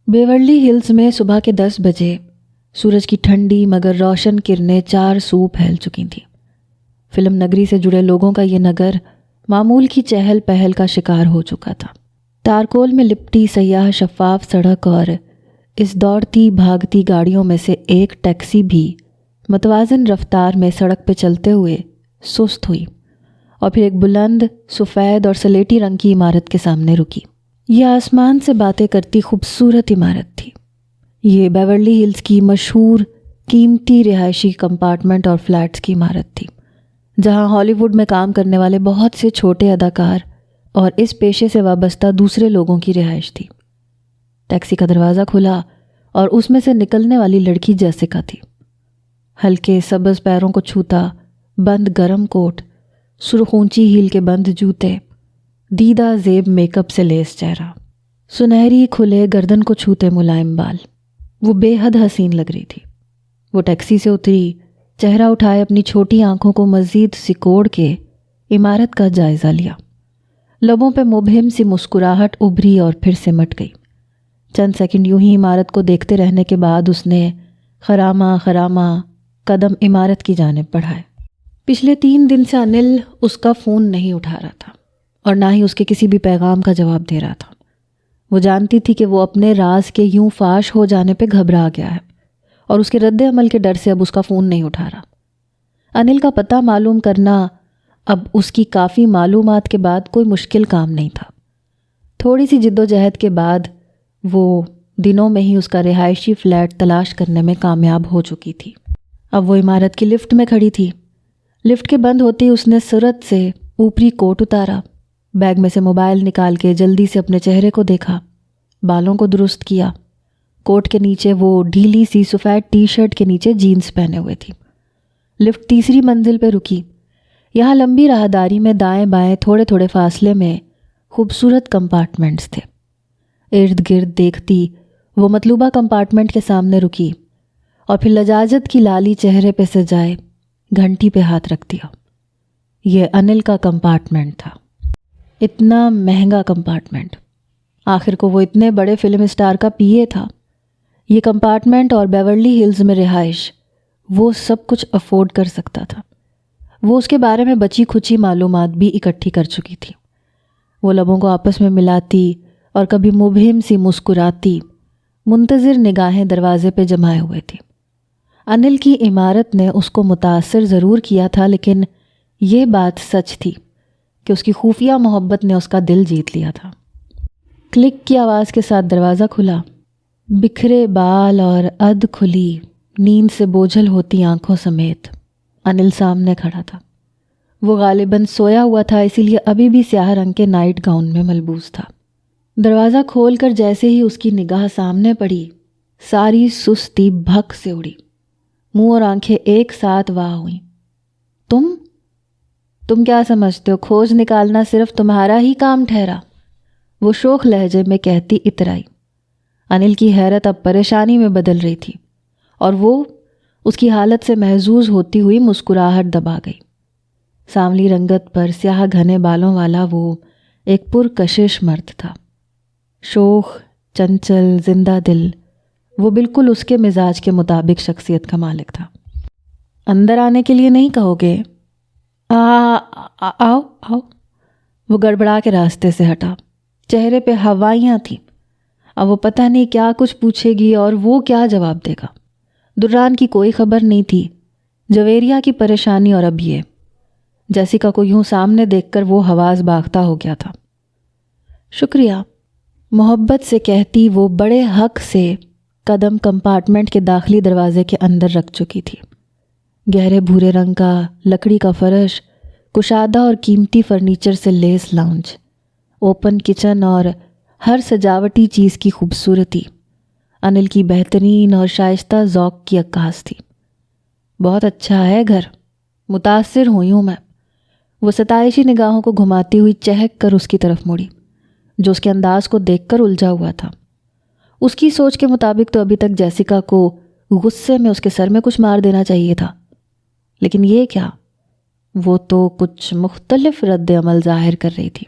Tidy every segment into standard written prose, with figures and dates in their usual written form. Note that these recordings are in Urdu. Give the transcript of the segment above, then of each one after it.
بیورلی ہلز میں صبح کے 10 بجے سورج کی ٹھنڈی مگر روشن کرنیں چار سو پھیل چکی تھیں۔ فلم نگری سے جڑے لوگوں کا یہ نگر معمول کی چہل پہل کا شکار ہو چکا تھا۔ تارکول میں لپٹی سیاہ شفاف سڑک اور اس دوڑتی بھاگتی گاڑیوں میں سے ایک ٹیکسی بھی متوازن رفتار میں سڑک پہ چلتے ہوئے سست ہوئی اور پھر ایک بلند سفید اور سلیٹی رنگ کی عمارت کے سامنے رکی۔ یہ آسمان سے باتیں کرتی خوبصورت عمارت تھی۔ یہ بیورلی ہلز کی مشہور قیمتی رہائشی کمپارٹمنٹ اور فلیٹس کی عمارت تھی، جہاں ہالی ووڈ میں کام کرنے والے بہت سے چھوٹے اداکار اور اس پیشے سے وابستہ دوسرے لوگوں کی رہائش تھی۔ ٹیکسی کا دروازہ کھلا اور اس میں سے نکلنے والی لڑکی جیسیکا تھی۔ ہلکے سبز پیروں کو چھوتا بند گرم کوٹ، سرخ اونچی ہیل کے بند جوتے، دیدہ زیب میک اپ سے لیس چہرہ، سنہری کھلے گردن کو چھوتے ملائم بال، وہ بے حد حسین لگ رہی تھی۔ وہ ٹیکسی سے اتری، چہرہ اٹھائے اپنی چھوٹی آنکھوں کو مزید سکوڑ کے عمارت کا جائزہ لیا۔ لبوں پہ مبہم سی مسکراہٹ ابھری اور پھر سمٹ گئی۔ چند سیکنڈ یوں ہی عمارت کو دیکھتے رہنے کے بعد اس نے خراماں خراماں قدم عمارت کی جانب بڑھائے۔ پچھلے 3 دن سے انل اس کا فون نہیں اٹھا رہا تھا اور نہ ہی اس کے کسی بھی پیغام کا جواب دے رہا تھا۔ وہ جانتی تھی کہ وہ اپنے راز کے یوں فاش ہو جانے پہ گھبرا گیا ہے اور اس کے رد عمل کے ڈر سے اب اس کا فون نہیں اٹھا رہا۔ انل کا پتہ معلوم کرنا اب اس کی کافی معلومات کے بعد کوئی مشکل کام نہیں تھا۔ تھوڑی سی جد و جہد کے بعد وہ دنوں میں ہی اس کا رہائشی فلیٹ تلاش کرنے میں کامیاب ہو چکی تھی۔ اب وہ عمارت کی لفٹ میں کھڑی تھی۔ لفٹ کے بند ہوتے ہی اس نے سرعت سے اوپری کوٹ اتارا، بیگ میں سے موبائل نکال کے جلدی سے اپنے چہرے کو دیکھا، بالوں کو درست کیا۔ کوٹ کے نیچے وہ ڈھیلی سی سفید ٹی شرٹ کے نیچے جینز پہنے ہوئے تھی۔ لفٹ تیسری منزل پہ رکی۔ یہاں لمبی راہداری میں دائیں بائیں تھوڑے تھوڑے فاصلے میں خوبصورت کمپارٹمنٹس تھے۔ ارد گرد دیکھتی وہ مطلوبہ کمپارٹمنٹ کے سامنے رکی اور پھر لجاجت کی لالی چہرے پہ سجائے گھنٹی پہ ہاتھ رکھ دیا۔ یہ انل کا کمپارٹمنٹ تھا، اتنا مہنگا کمپارٹمنٹ۔ آخر کو وہ اتنے بڑے فلم اسٹار کا پی اے تھا۔ یہ کمپارٹمنٹ اور بیورلی ہلز میں رہائش، وہ سب کچھ افورڈ کر سکتا تھا۔ وہ اس کے بارے میں بچی کھچی معلومات بھی اکٹھی کر چکی تھی۔ وہ لبوں کو آپس میں ملاتی اور کبھی مبہم سی مسکراتی، منتظر نگاہیں دروازے پہ جمائے ہوئے تھی۔ انل کی عمارت نے اس کو متاثر ضرور کیا تھا، لیکن یہ بات سچ تھی کہ اس کی خفیہ محبت نے اس کا دل جیت لیا تھا۔ کلک کی آواز کے ساتھ دروازہ کھلا۔ بکھرے بال اور ادھ کھلی نیند سے بوجھل ہوتی آنکھوں سمیت انل سامنے کھڑا تھا۔ وہ غالباً سویا ہوا تھا، اسی لیے ابھی بھی سیاہ رنگ کے نائٹ گاؤن میں ملبوس تھا۔ دروازہ کھول کر جیسے ہی اس کی نگاہ سامنے پڑی، ساری سستی بھک سے اڑی، منہ اور آنکھیں ایک ساتھ واہ ہوئیں۔ تم کیا سمجھتے ہو کھوج نکالنا صرف تمہارا ہی کام ٹھہرا؟ وہ شوخ لہجے میں کہتی اترائی۔ انل کی حیرت اب پریشانی میں بدل رہی تھی اور وہ اس کی حالت سے محظوظ ہوتی ہوئی مسکراہٹ دبا گئی۔ سانولی رنگت پر سیاہ گھنے بالوں والا وہ ایک پرکشش مرد تھا، شوخ، چنچل، زندہ دل۔ وہ بالکل اس کے مزاج کے مطابق شخصیت کا مالک تھا۔ اندر آنے کے لیے نہیں کہو گے؟ آؤ۔ وہ گڑبڑا کے راستے سے ہٹا، چہرے پہ ہوائیاں تھیں۔ اب وہ پتہ نہیں کیا کچھ پوچھے گی اور وہ کیا جواب دے گا۔ دران کی کوئی خبر نہیں تھی، جویریہ کی پریشانی اور اب یہ۔ جیسیکا کو یوں سامنے دیکھ کر وہ حواس باختہ ہو گیا تھا۔ شکریہ، محبت سے کہتی وہ بڑے حق سے قدم کمپارٹمنٹ کے داخلی دروازے کے اندر رکھ چکی تھی۔ گہرے بھورے رنگ کا لکڑی کا فرش، کشادہ اور قیمتی فرنیچر سے لیس لاؤنج، اوپن کچن اور ہر سجاوٹی چیز کی خوبصورتی انل کی بہترین اور شائستہ ذوق کی عکاس تھی۔ بہت اچھا ہے گھر، متاثر ہوئی ہوں میں۔ وہ ستائشی نگاہوں کو گھماتی ہوئی چہک کر اس کی طرف مڑی، جو اس کے انداز کو دیکھ کر الجھا ہوا تھا۔ اس کی سوچ کے مطابق تو ابھی تک جیسیکا کو غصے میں اس کے سر میں کچھ مار دینا چاہیے تھا، لیکن یہ کیا؟ وہ تو کچھ مختلف رد عمل ظاہر کر رہی تھی۔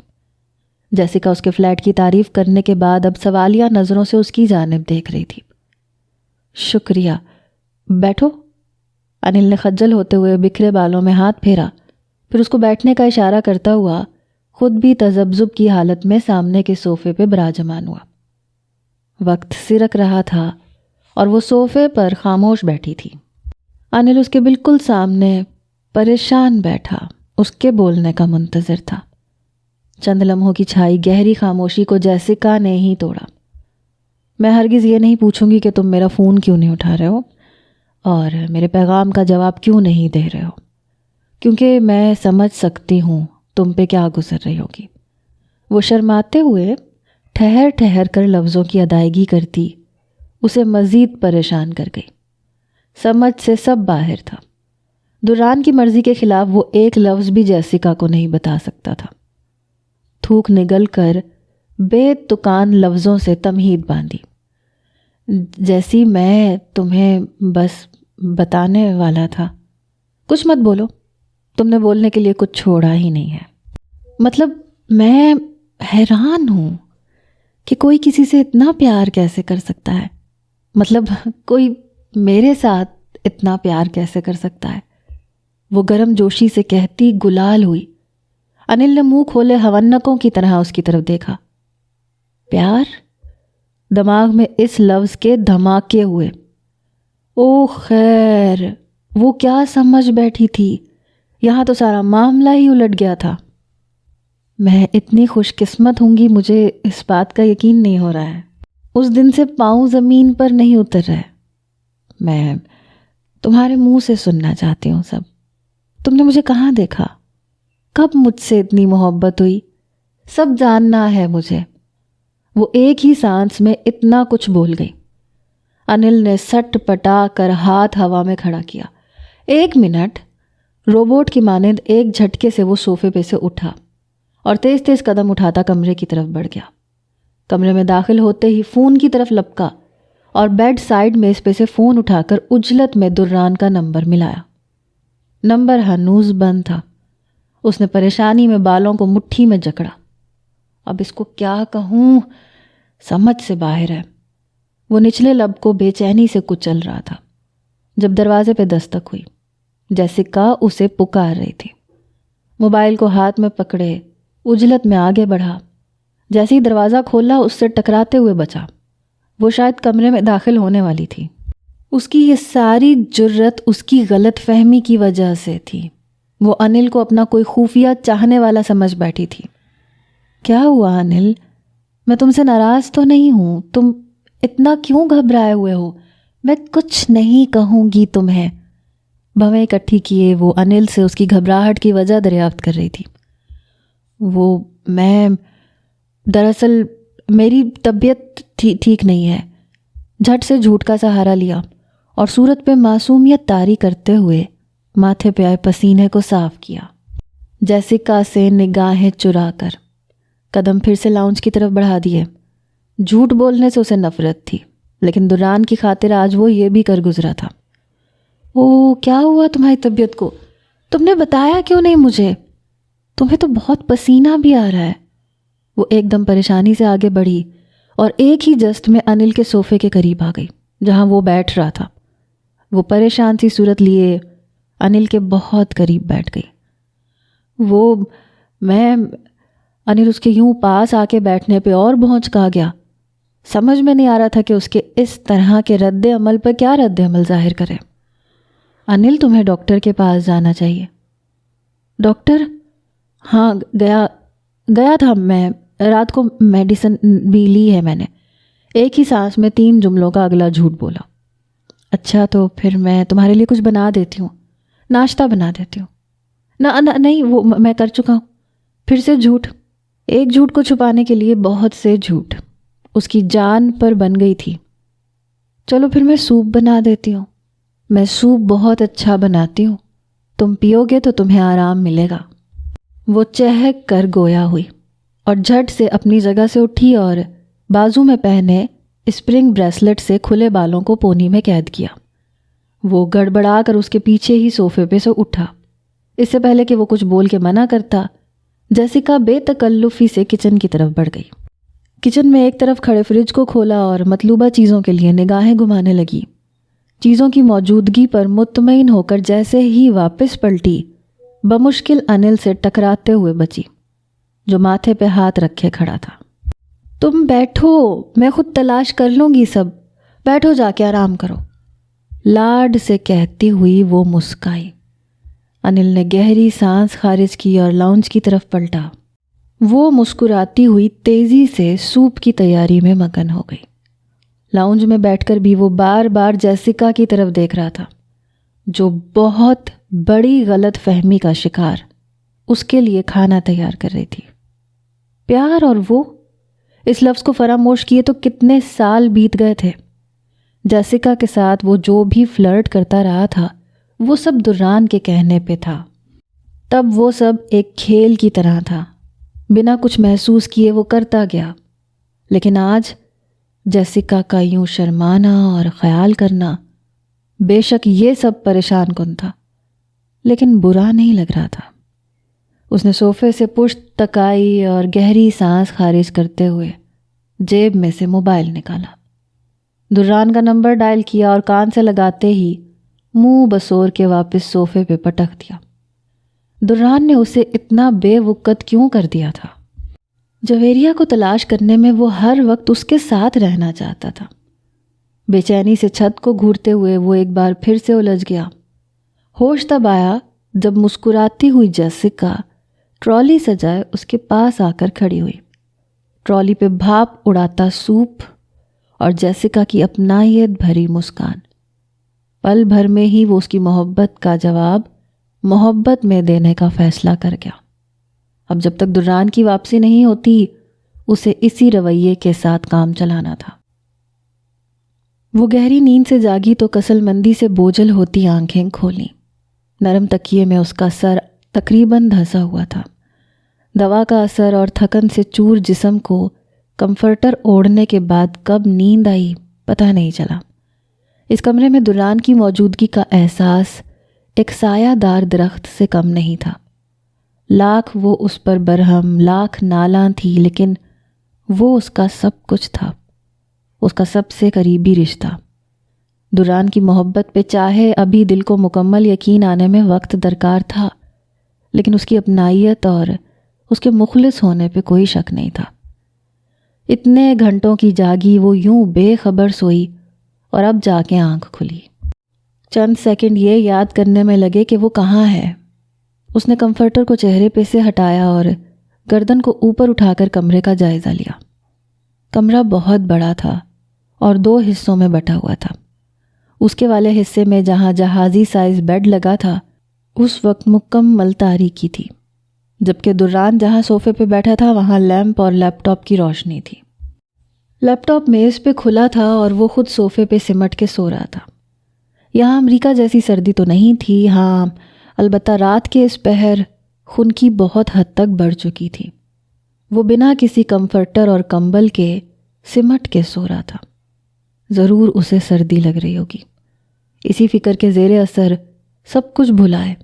جیسیکا اس کے فلیٹ کی تعریف کرنے کے بعد اب سوالیہ نظروں سے اس کی جانب دیکھ رہی تھی۔ شکریہ، بیٹھو۔ انل نے خجل ہوتے ہوئے بکھرے بالوں میں ہاتھ پھیرا، پھر اس کو بیٹھنے کا اشارہ کرتا ہوا خود بھی تذبذب کی حالت میں سامنے کے صوفے پہ براجمان ہوا۔ وقت سرک رہا تھا اور وہ صوفے پر خاموش بیٹھی تھی۔ انل اس کے بالکل سامنے پریشان بیٹھا اس کے بولنے کا منتظر تھا۔ چند لمحوں کی چھائی گہری خاموشی کو جیسیکا نے ہی توڑا۔ میں ہرگز یہ نہیں پوچھوں گی کہ تم میرا فون کیوں نہیں اٹھا رہے ہو اور میرے پیغام کا جواب کیوں نہیں دے رہے ہو، کیونکہ میں سمجھ سکتی ہوں تم پہ کیا گزر رہی ہوگی۔ وہ شرماتے ہوئے ٹھہر ٹھہر کر لفظوں کی ادائیگی کرتی اسے مزید پریشان کر گئی۔ سمجھ سے سب باہر تھا۔ دوران کی مرضی کے خلاف وہ ایک لفظ بھی جیسیکا کو نہیں بتا سکتا تھا۔ تھوک نگل کر بے تکان لفظوں سے تمہید باندھی، جیسی میں تمہیں بس بتانے والا تھا۔ کچھ مت بولو، تم نے بولنے کے لیے کچھ چھوڑا ہی نہیں ہے۔ مطلب میں حیران ہوں کہ کوئی کسی سے اتنا پیار کیسے کر سکتا ہے، مطلب کوئی میرے ساتھ اتنا پیار کیسے کر سکتا ہے، وہ گرم جوشی سے کہتی گلال ہوئی۔ انل نے منہ کھولے ہونکوں کی طرح اس کی طرف دیکھا۔ پیار؟ دماغ میں اس لفظ کے دھماکے ہوئے۔ او خیر، وہ کیا سمجھ بیٹھی تھی؟ یہاں تو سارا معاملہ ہی الٹ گیا تھا۔ میں اتنی خوش قسمت ہوں گی، مجھے اس بات کا یقین نہیں ہو رہا ہے۔ اس دن سے پاؤں زمین پر نہیں اتر رہے۔ میں تمہارے منہ سے سننا چاہتی ہوں سب۔ تم نے مجھے کہاں دیکھا؟ کب مجھ سے اتنی محبت ہوئی؟ سب جاننا ہے مجھے۔ وہ ایک ہی سانس میں اتنا کچھ بول گئی۔ انل نے سٹ پٹا کر ہاتھ ہوا میں کھڑا کیا۔ 1 منٹ، روبوٹ کی مانند ایک جھٹکے سے وہ صوفے پہ سے اٹھا اور تیز تیز قدم اٹھاتا کمرے کی طرف بڑھ گیا۔ کمرے میں داخل ہوتے ہی فون کی طرف لپکا اور بیڈ سائیڈ میز پہ سے فون اٹھا کر اجلت میں دران کا نمبر ملایا۔ نمبر ہنوز بند تھا۔ اس نے پریشانی میں بالوں کو مٹھی میں جکڑا۔ اب اس کو کیا کہوں، سمجھ سے باہر ہے۔ وہ نچلے لب کو بے چینی سے کچل رہا تھا جب دروازے پہ دستک ہوئی۔ جیسیکا اسے پکار رہی تھی۔ موبائل کو ہاتھ میں پکڑے اجلت میں آگے بڑھا۔ جیسے ہی دروازہ کھولا اس سے ٹکراتے ہوئے بچا۔ وہ شاید کمرے میں داخل ہونے والی تھی۔ اس کی یہ ساری جرت اس کی غلط فہمی کی وجہ سے تھی۔ وہ انل کو اپنا کوئی خفیہ چاہنے والا سمجھ بیٹھی تھی۔ کیا ہوا انل؟ میں تم سے ناراض تو نہیں ہوں، تم اتنا کیوں گھبرائے ہوئے ہو؟ میں کچھ نہیں کہوں گی تمہیں۔ بھویں اکٹھی کیے وہ انل سے اس کی گھبراہٹ کی وجہ دریافت کر رہی تھی۔ میں دراصل میری طبیعت ٹھیک نہیں ہے۔ جھٹ سے جھوٹ کا سہارا لیا اور صورت پہ معصومیت طاری کرتے ہوئے ماتھے پہ آئے پسینے کو صاف کیا۔ جیسیکا سے نگاہیں چرا کر قدم پھر سے لاؤنج کی طرف بڑھا دیے۔ جھوٹ بولنے سے اسے نفرت تھی، لیکن دوران کی خاطر آج وہ یہ بھی کر گزرا تھا۔ او، کیا ہوا تمہاری طبیعت کو؟ تم نے بتایا کیوں نہیں مجھے؟ تمہیں تو بہت پسینہ بھی آ رہا ہے۔ وہ ایک دم پریشانی سے آگے بڑھی اور ایک ہی جسٹ میں انل کے صوفے کے قریب آ گئی جہاں وہ بیٹھ رہا تھا۔ وہ پریشان سی صورت لیے انل کے بہت قریب بیٹھ گئی۔ انل اس کے یوں پاس آ کے بیٹھنے پہ اور بھونچکا گیا۔ سمجھ میں نہیں آ رہا تھا کہ اس کے اس طرح کے رد عمل پر کیا رد عمل ظاہر کرے۔ انل، تمہیں ڈاکٹر کے پاس جانا چاہیے۔ ڈاکٹر؟ ہاں، گیا تھا میں رات کو، میڈیسن بھی لی ہے میں نے۔ ایک ہی سانس میں 3 جملوں کا اگلا جھوٹ بولا۔ اچھا، تو پھر میں تمہارے لیے کچھ بنا دیتی ہوں، ناشتہ بنا دیتی ہوں۔ نہیں، وہ میں کر چکا ہوں۔ پھر سے جھوٹ۔ ایک جھوٹ کو چھپانے کے لیے بہت سے جھوٹ۔ اس کی جان پر بن گئی تھی۔ چلو پھر میں سوپ بنا دیتی ہوں۔ میں سوپ بہت اچھا بناتی ہوں، تم پیو گے تو تمہیں آرام ملے گا۔ وہ چہک کر گویا ہوئی اور جھٹ سے اپنی جگہ سے اٹھی اور بازو میں پہنے اسپرنگ بریسلٹ سے کھلے بالوں کو پونی میں قید کیا۔ وہ گڑبڑا کر اس کے پیچھے ہی صوفے پہ سے اٹھا۔ اس سے پہلے کہ وہ کچھ بول کے منع کرتا، جیسیکا بے تکلفی سے کچن کی طرف بڑھ گئی۔ کچن میں ایک طرف کھڑے فریج کو کھولا اور مطلوبہ چیزوں کے لیے نگاہیں گھمانے لگی۔ چیزوں کی موجودگی پر مطمئن ہو کر جیسے ہی واپس پلٹی، بمشکل انل سے ٹکراتے ہوئے بچی، جو ماتھے پہ ہاتھ رکھے کھڑا تھا۔ تم بیٹھو، میں خود تلاش کر لوں گی سب، بیٹھو جا کے آرام کرو، لاڈ سے کہتی ہوئی وہ مسکائی۔ انل نے گہری سانس خارج کی اور لاؤنج کی طرف پلٹا۔ وہ مسکراتی ہوئی تیزی سے سوپ کی تیاری میں مگن ہو گئی۔ لاؤنج میں بیٹھ کر بھی وہ بار بار جیسیکا کی طرف دیکھ رہا تھا، جو بہت بڑی غلط فہمی کا شکار اس کے لیے کھانا تیار کر رہی تھی۔ پیار اور وہ، اس لفظ کو فراموش کیے تو کتنے سال بیت گئے تھے۔ جیسیکا کے ساتھ وہ جو بھی فلرٹ کرتا رہا تھا، وہ سب دران کے کہنے پہ تھا۔ تب وہ سب ایک کھیل کی طرح تھا، بنا کچھ محسوس کیے وہ کرتا گیا۔ لیکن آج جیسیکا کا یوں شرمانا اور خیال کرنا، بے شک یہ سب پریشان کن تھا، لیکن برا نہیں لگ رہا تھا۔ اس نے صوفے سے پشت تکائی اور گہری سانس خارج کرتے ہوئے جیب میں سے موبائل نکالا، دران کا نمبر ڈائل کیا اور کان سے لگاتے ہی منہ بسور کے واپس صوفے پہ پٹک دیا۔ دران نے اسے اتنا بے وقت کیوں کر دیا تھا؟ جویریہ کو تلاش کرنے میں وہ ہر وقت اس کے ساتھ رہنا چاہتا تھا۔ بے چینی سے چھت کو گھورتے ہوئے وہ ایک بار پھر سے الجھ گیا۔ ہوش تب آیا جب مسکراتی ہوئی جیسیکا ٹرالی سجائے اس کے پاس آ کر کھڑی ہوئی، ٹرالی پہ بھاپ اڑاتا سوپ اور جیسیکا کی اپنائیت بھری مسکان۔ پل بھر میں ہی وہ اس کی محبت کا جواب محبت میں دینے کا فیصلہ کر گیا۔ اب جب تک دران کی واپسی نہیں ہوتی، اسے اسی رویے کے ساتھ کام چلانا تھا۔ وہ گہری نیند سے جاگی تو کسل مندی سے بوجھل ہوتی آنکھیں کھولیں۔ نرم تکیے میں اس کا سر تقریباً دھنسا ہوا تھا۔ دوا کا اثر اور تھکن سے چور جسم کو کمفرٹر اوڑھنے کے بعد کب نیند آئی پتہ نہیں چلا۔ اس کمرے میں دران کی موجودگی کا احساس ایک سایہ دار درخت سے کم نہیں تھا۔ لاکھ وہ اس پر برہم، لاکھ نالاں تھی، لیکن وہ اس کا سب کچھ تھا، اس کا سب سے قریبی رشتہ۔ دران کی محبت پہ چاہے ابھی دل کو مکمل یقین آنے میں وقت درکار تھا، لیکن اس کی اپنائیت اور اس کے مخلص ہونے پہ کوئی شک نہیں تھا۔ اتنے گھنٹوں کی جاگی وہ یوں بے خبر سوئی اور اب جا کے آنکھ کھلی۔ چند سیکنڈ یہ یاد کرنے میں لگے کہ وہ کہاں ہے۔ اس نے کمفرٹر کو چہرے پہ سے ہٹایا اور گردن کو اوپر اٹھا کر کمرے کا جائزہ لیا۔ کمرہ بہت بڑا تھا اور 2 حصوں میں بٹا ہوا تھا۔ اس کے والے حصے میں جہاں جہازی سائز بیڈ لگا تھا، اس وقت مکمل تاریکی تھی، جبکہ دران جہاں صوفے پہ بیٹھا تھا وہاں لیمپ اور لیپ ٹاپ کی روشنی تھی۔ لیپ ٹاپ میز پہ کھلا تھا اور وہ خود صوفے پہ سمٹ کے سو رہا تھا۔ یہاں امریکہ جیسی سردی تو نہیں تھی، ہاں البتہ رات کے اس پہر خنکی بہت حد تک بڑھ چکی تھی۔ وہ بنا کسی کمفرٹر اور کمبل کے سمٹ کے سو رہا تھا۔ ضرور اسے سردی لگ رہی ہوگی۔ اسی فکر کے زیر اثر سب کچھ بھلائے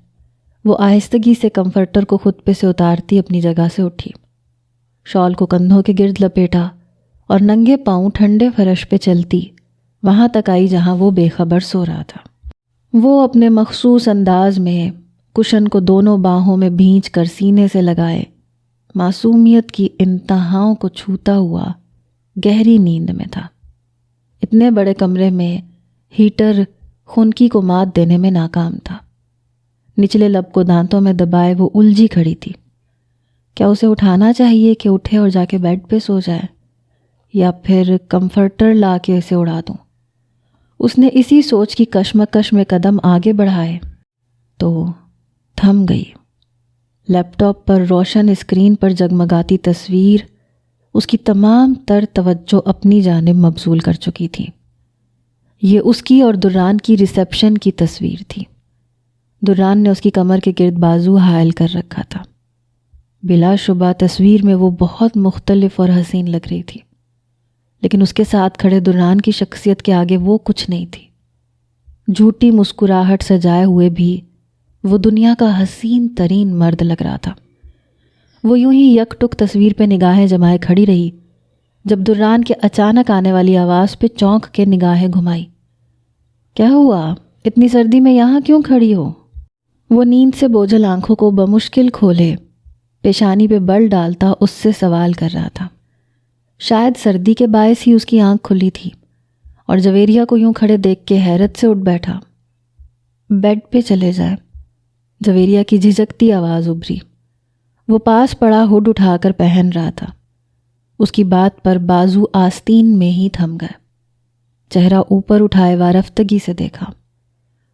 وہ آہستگی سے کمفرٹر کو خود پہ سے اتارتی اپنی جگہ سے اٹھی، شال کو کندھوں کے گرد لپیٹا اور ننگے پاؤں ٹھنڈے فرش پہ چلتی وہاں تک آئی جہاں وہ بے خبر سو رہا تھا۔ وہ اپنے مخصوص انداز میں کشن کو دونوں باہوں میں بھینچ کر سینے سے لگائے معصومیت کی انتہاؤں کو چھوتا ہوا گہری نیند میں تھا۔ اتنے بڑے کمرے میں ہیٹر خنکی کو مات دینے میں ناکام تھا۔ نچلے لب کو دانتوں میں دبائے وہ الجھی کھڑی تھی۔ کیا اسے اٹھانا چاہیے کہ اٹھے اور جا کے بیڈ پہ سو جائے، یا پھر کمفرٹر لا کے اسے اڑا دوں؟ اس نے اسی سوچ کی کشمکش میں قدم آگے بڑھائے تو تھم گئی۔ لیپ ٹاپ پر روشن اسکرین پر جگمگاتی تصویر اس کی تمام تر توجہ اپنی جانب مبذول کر چکی تھی۔ یہ اس کی اور دران کی ریسیپشن کی تصویر تھی۔ دران نے اس کی کمر کے گرد بازو حائل کر رکھا تھا۔ بلا شبہ تصویر میں وہ بہت مختلف اور حسین لگ رہی تھی، لیکن اس کے ساتھ کھڑے دران کی شخصیت کے آگے وہ کچھ نہیں تھی۔ جھوٹی مسکراہٹ سجائے ہوئے بھی وہ دنیا کا حسین ترین مرد لگ رہا تھا۔ وہ یوں ہی یک ٹک تصویر پہ نگاہیں جمائے کھڑی رہی جب دران کے اچانک آنے والی آواز پہ چونک کے نگاہیں گھمائی۔ کیا ہوا؟ اتنی سردی میں یہاں کیوں کھڑی ہو؟ وہ نیند سے بوجھل آنکھوں کو بمشکل کھولے پیشانی پہ بل ڈالتا اس سے سوال کر رہا تھا۔ شاید سردی کے باعث ہی اس کی آنکھ کھلی تھی اور جویریہ کو یوں کھڑے دیکھ کے حیرت سے اٹھ بیٹھا۔ بیڈ پہ چلے جائے، جویریہ کی جھجکتی آواز ابھری۔ وہ پاس پڑا ہڈ اٹھا کر پہن رہا تھا۔ اس کی بات پر بازو آستین میں ہی تھم گئے۔ چہرہ اوپر اٹھائے وارفتگی سے دیکھا۔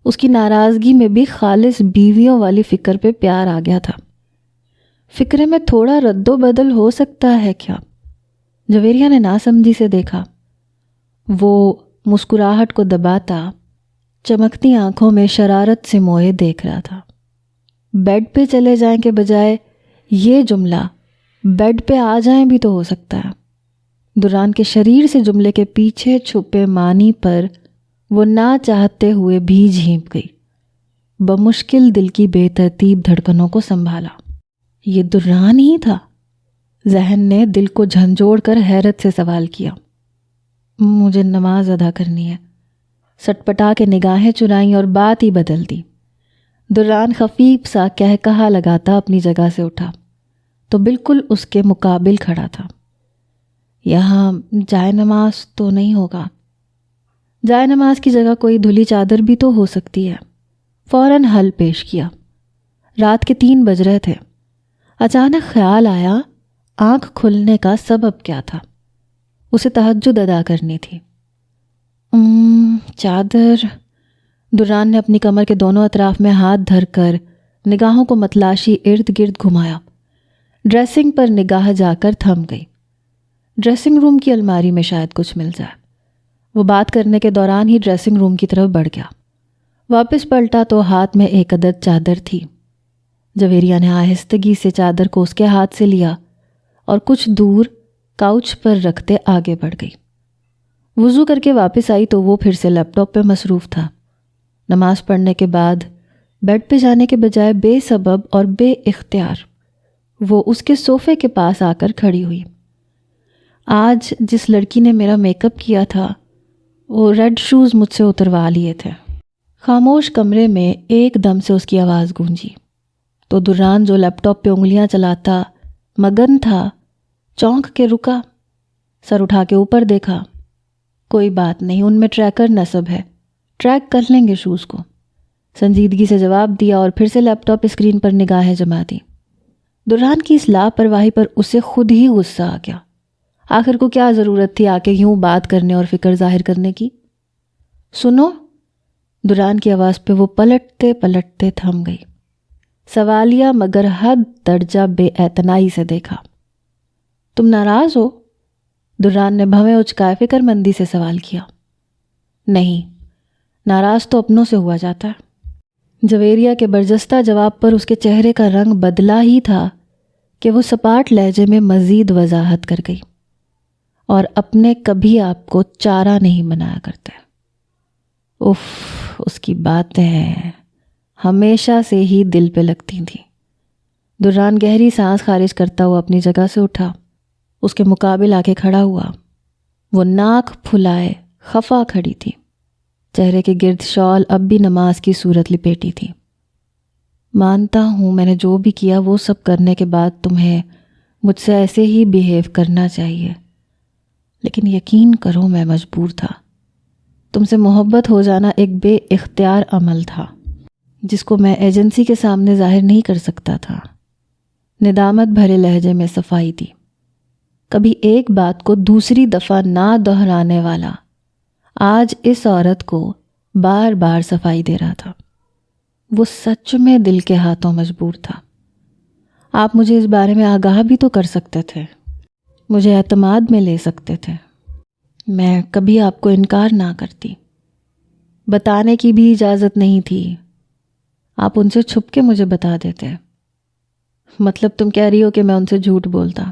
اس کی ناراضگی میں بھی خالص بیویوں والی فکر پہ پیار آ گیا تھا۔ فکر میں تھوڑا رد و بدل ہو سکتا ہے کیا؟ جویریہ نے ناسمجھی سے دیکھا۔ وہ مسکراہٹ کو دباتا چمکتی آنکھوں میں شرارت سے موئے دیکھ رہا تھا۔ بیڈ پہ چلے جائیں کے بجائے یہ جملہ بیڈ پہ آ جائیں بھی تو ہو سکتا ہے۔ دران کے شریر سے جملے کے پیچھے چھپے معنی پر وہ نہ چاہتے ہوئے بھی جھینپ گئی۔ بمشکل دل کی بے ترتیب دھڑکنوں کو سنبھالا۔ یہ دران ہی تھا؟ ذہن نے دل کو جھنجھوڑ کر حیرت سے سوال کیا۔ مجھے نماز ادا کرنی ہے، سٹپٹا کے نگاہیں چرائیں اور بات ہی بدل دی۔ دران خفیف سا کہا لگاتا اپنی جگہ سے اٹھا تو بالکل اس کے مقابل کھڑا تھا۔ یہاں جائے نماز تو نہیں ہوگا؟ جائے نماز کی جگہ کوئی دھلی چادر بھی تو ہو سکتی ہے۔ فوراً حل پیش کیا۔ رات کے 3 بج رہے تھے۔ اچانک خیال آیا آنکھ کھلنے کا سبب کیا تھا۔ اسے تہجد ادا کرنی تھی۔ چادر۔ دران نے اپنی کمر کے دونوں اطراف میں ہاتھ دھر کر نگاہوں کو متلاشی ارد گرد گھمایا۔ ڈریسنگ پر نگاہ جا کر تھم گئی۔ ڈریسنگ روم کی الماری میں شاید کچھ مل جائے۔ وہ بات کرنے کے دوران ہی ڈریسنگ روم کی طرف بڑھ گیا۔ واپس پلٹا تو ہاتھ میں ایک عدد چادر تھی۔ جویریہ نے آہستگی سے چادر کو اس کے ہاتھ سے لیا اور کچھ دور کاؤچ پر رکھتے آگے بڑھ گئی۔ وضو کر کے واپس آئی تو وہ پھر سے لیپ ٹاپ پہ مصروف تھا۔ نماز پڑھنے کے بعد بیڈ پہ جانے کے بجائے بے سبب اور بے اختیار وہ اس کے صوفے کے پاس آ کر کھڑی ہوئی۔ آج جس لڑکی نے میرا میک اپ کیا تھا وہ ریڈ شوز مجھ سے اتروا لیے تھے۔ خاموش کمرے میں ایک دم سے اس کی آواز گونجی تو دران جو لیپ ٹاپ پہ انگلیاں چلاتا مگن تھا چونک کے رکا، سر اٹھا کے اوپر دیکھا۔ کوئی بات نہیں، ان میں ٹریکر نصب ہے، ٹریک کر لیں گے شوز کو، سنجیدگی سے جواب دیا اور پھر سے لیپ ٹاپ اسکرین پر نگاہیں جما دی۔ دران کی اس لاپرواہی پر اسے خود ہی غصہ آ گیا۔ آخر کو کیا ضرورت تھی آ کے یوں بات کرنے اور فکر ظاہر کرنے کی؟ سنو، دران کی آواز پہ وہ پلٹتے پلٹتے تھم گئی۔ سوالیہ مگر حد درجہ بے اعتنائی سے دیکھا۔ تم ناراض ہو؟ دران نے بھویں اچکائے فکر مندی سے سوال کیا۔ نہیں، ناراض تو اپنوں سے ہوا جاتا ہے۔ جویریہ کے برجستہ جواب پر اس کے چہرے کا رنگ بدلا ہی تھا کہ وہ سپاٹ لہجے میں مزید وضاحت کر گئی۔ اور اپنے کبھی آپ کو چارہ نہیں بنایا کرتے۔ اس کی باتیں ہمیشہ سے ہی دل پہ لگتی تھیں۔ دران گہری سانس خارج کرتا ہوا اپنی جگہ سے اٹھا، اس کے مقابل آ کے کھڑا ہوا۔ وہ ناک پھلائے خفا کھڑی تھی، چہرے کے گرد شال اب بھی نماز کی صورت لپیٹی تھی۔ مانتا ہوں میں نے جو بھی کیا وہ سب کرنے کے بعد تمہیں مجھ سے ایسے ہی بیہیو کرنا چاہیے، لیکن یقین کرو میں مجبور تھا۔ تم سے محبت ہو جانا ایک بے اختیار عمل تھا جس کو میں ایجنسی کے سامنے ظاہر نہیں کر سکتا تھا۔ ندامت بھرے لہجے میں صفائی دی۔ کبھی ایک بات کو دوسری دفعہ نہ دہرانے والا آج اس عورت کو بار بار صفائی دے رہا تھا۔ وہ سچ میں دل کے ہاتھوں مجبور تھا۔ آپ مجھے اس بارے میں آگاہ بھی تو کر سکتے تھے، مجھے اعتماد میں لے سکتے تھے، میں کبھی آپ کو انکار نہ کرتی۔ بتانے کی بھی اجازت نہیں تھی، آپ ان سے چھپ کے مجھے بتا دیتے۔ مطلب تم کہہ رہی ہو کہ میں ان سے جھوٹ بولتا؟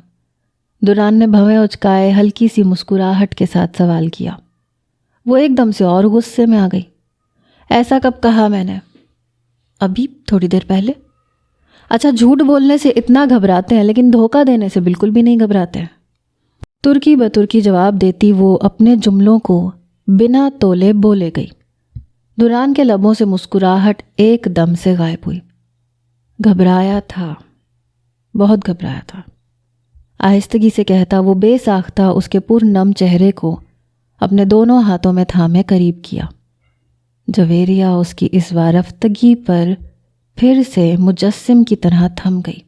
دران نے بھویں اچکائے ہلکی سی مسکراہٹ کے ساتھ سوال کیا۔ وہ ایک دم سے اور غصے میں آ گئی۔ ایسا کب کہا میں نے؟ ابھی تھوڑی دیر پہلے اچھا جھوٹ بولنے سے اتنا گھبراتے ہیں لیکن دھوکہ دینے سے بالکل بھی نہیں گھبراتے. ترکی بترکی جواب دیتی وہ اپنے جملوں کو بنا تولے بولے گئی. دوران کے لبوں سے مسکراہٹ ایک دم سے غائب ہوئی. گھبرایا تھا، بہت گھبرایا تھا. آہستگی سے کہتا وہ بے ساختہ اس کے پرنم چہرے کو اپنے دونوں ہاتھوں میں تھامے قریب کیا. جویریہ اس کی اس وارفتگی پر پھر سے مجسم کی طرح تھم گئی.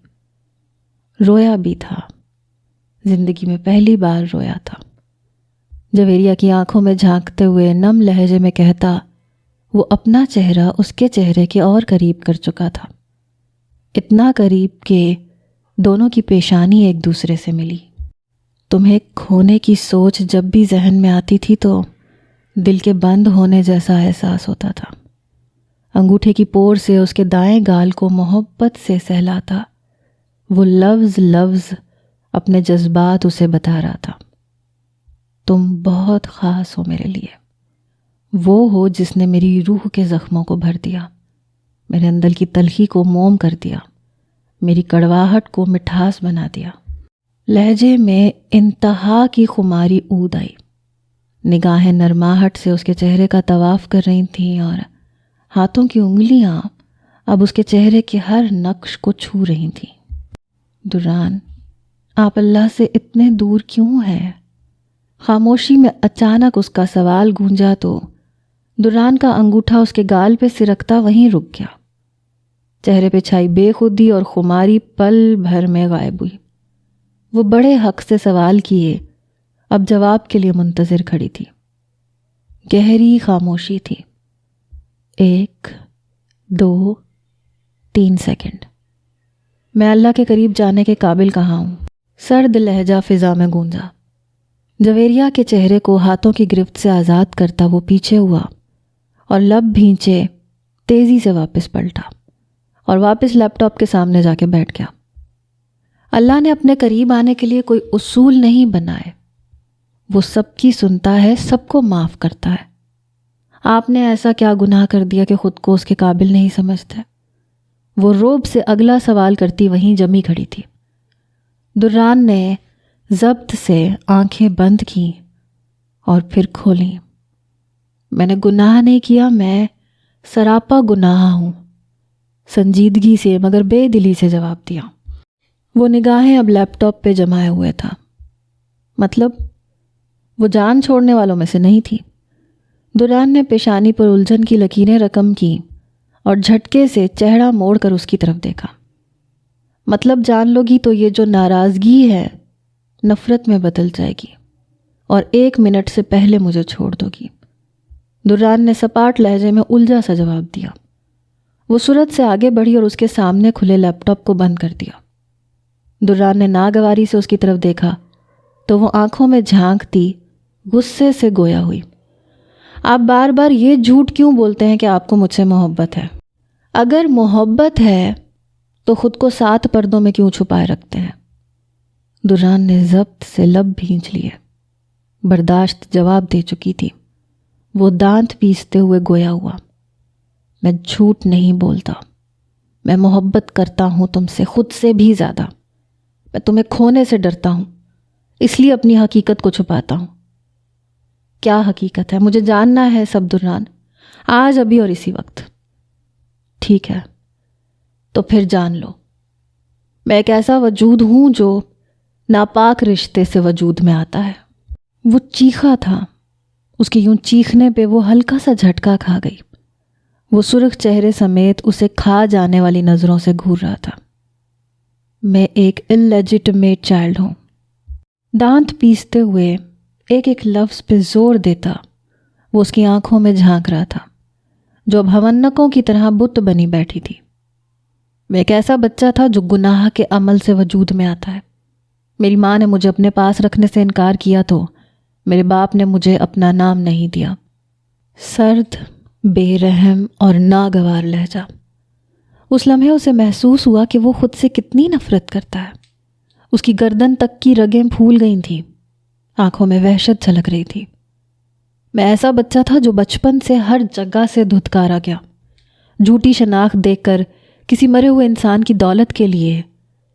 رویا بھی تھا، زندگی میں پہلی بار رویا تھا. جویریہ کی آنکھوں میں جھانکتے ہوئے نم لہجے میں کہتا وہ اپنا چہرہ اس کے چہرے کے اور قریب کر چکا تھا، اتنا قریب کہ دونوں کی پیشانی ایک دوسرے سے ملی. تمہیں کھونے کی سوچ جب بھی ذہن میں آتی تھی تو دل کے بند ہونے جیسا احساس ہوتا تھا. انگوٹھے کی پور سے اس کے دائیں گال کو محبت سے سہلاتا وہ لفظ لفظ اپنے جذبات اسے بتا رہا تھا. تم بہت خاص ہو میرے لیے، وہ ہو جس نے میری روح کے زخموں کو بھر دیا، میرے اندر کی تلخی کو موم کر دیا، میری کڑواہٹ کو مٹھاس بنا دیا. لہجے میں انتہا کی خماری اود آئی. نگاہیں نرماہٹ سے اس کے چہرے کا طواف کر رہی تھیں اور ہاتھوں کی انگلیاں اب اس کے چہرے کے ہر نقش کو چھو رہی تھیں. دوران، آپ اللہ سے اتنے دور کیوں ہیں؟ خاموشی میں اچانک اس کا سوال گونجا تو دوران کا انگوٹھا اس کے گال پہ سرکتا وہیں رک گیا. چہرے پہ چھائی بے خودی اور خماری پل بھر میں غائب ہوئی. وہ بڑے حق سے سوال کیے اب جواب کے لیے منتظر کھڑی تھی. گہری خاموشی تھی. 1 2 3 سیکنڈ. میں اللہ کے قریب جانے کے قابل کہاں ہوں؟ سرد لہجہ فضا میں گونجا. جویریہ کے چہرے کو ہاتھوں کی گرفت سے آزاد کرتا وہ پیچھے ہوا اور لب بھینچے تیزی سے واپس پلٹا اور واپس لیپ ٹاپ کے سامنے جا کے بیٹھ گیا. اللہ نے اپنے قریب آنے کے لیے کوئی اصول نہیں بنائے. وہ سب کی سنتا ہے، سب کو معاف کرتا ہے. آپ نے ایسا کیا گناہ کر دیا کہ خود کو اس کے قابل نہیں سمجھتے؟ وہ رعب سے اگلا سوال کرتی وہیں جمی کھڑی تھی. دوران نے ضبط سے آنکھیں بند کیں اور پھر کھولیں. میں نے گناہ نہیں کیا، میں سراپا گناہ ہوں، سنجیدگی سے مگر بے دلی سے جواب دیا. وہ نگاہیں اب لیپ ٹاپ پہ جمائے ہوئے تھا. مطلب وہ جان چھوڑنے والوں میں سے نہیں تھی. دوران نے پیشانی پر الجھن کی لکیریں رقم کی اور جھٹکے سے چہرہ موڑ کر اس کی طرف دیکھا. مطلب جان لو گی تو یہ جو ناراضگی ہے نفرت میں بدل جائے گی اور 1 منٹ سے پہلے مجھے چھوڑ دو گی. دوران نے سپاٹ لہجے میں الجھا سا جواب دیا. وہ سرعت سے آگے بڑھی اور اس کے سامنے کھلے لیپ ٹاپ کو بند کر دیا. دوران نے ناگواری سے اس کی طرف دیکھا تو وہ آنکھوں میں جھانکتی غصے سے گویا ہوئی. آپ بار بار یہ جھوٹ کیوں بولتے ہیں کہ آپ کو مجھ سے محبت ہے؟ اگر محبت ہے تو خود کو 7 پردوں میں کیوں چھپائے رکھتے ہیں؟ دوران نے ضبط سے لب بھینچ لیے. برداشت جواب دے چکی تھی. وہ دانت پیستے ہوئے گویا ہوا. میں جھوٹ نہیں بولتا، میں محبت کرتا ہوں تم سے، خود سے بھی زیادہ. میں تمہیں کھونے سے ڈرتا ہوں، اس لیے اپنی حقیقت کو چھپاتا ہوں. کیا حقیقت ہے؟ مجھے جاننا ہے سب دوران، آج ابھی اور اسی وقت. ٹھیک ہے تو پھر جان لو. میں ایک ایسا وجود ہوں جو ناپاک رشتے سے وجود میں آتا ہے. وہ چیخا تھا. اس کے یوں چیخنے پہ وہ ہلکا سا جھٹکا کھا گئی. وہ سرخ چہرے سمیت اسے کھا جانے والی نظروں سے گھور رہا تھا. میں ایک اللیجٹمیٹ چائلڈ ہوں. دانت پیستے ہوئے ایک ایک لفظ پہ زور دیتا وہ اس کی آنکھوں میں جھانک رہا تھا جو اب ہونکوں کی طرح بت بنی بیٹھی تھی. میں ایک ایسا بچہ تھا جو گناہ کے عمل سے وجود میں آتا ہے. میری ماں نے مجھے اپنے پاس رکھنے سے انکار کیا تو میرے باپ نے مجھے اپنا نام نہیں دیا. سرد، بے رحم اور ناگوار لہجہ. اس لمحے اسے محسوس ہوا کہ وہ خود سے کتنی نفرت کرتا ہے. اس کی گردن تک کی رگیں پھول گئی تھیں، آنکھوں میں وحشت جھلک رہی تھی. میں ایسا بچہ تھا جو بچپن سے ہر جگہ سے دھتکارا گیا. جھوٹی شناخت دیکھ کر کسی مرے ہوئے انسان کی دولت کے لیے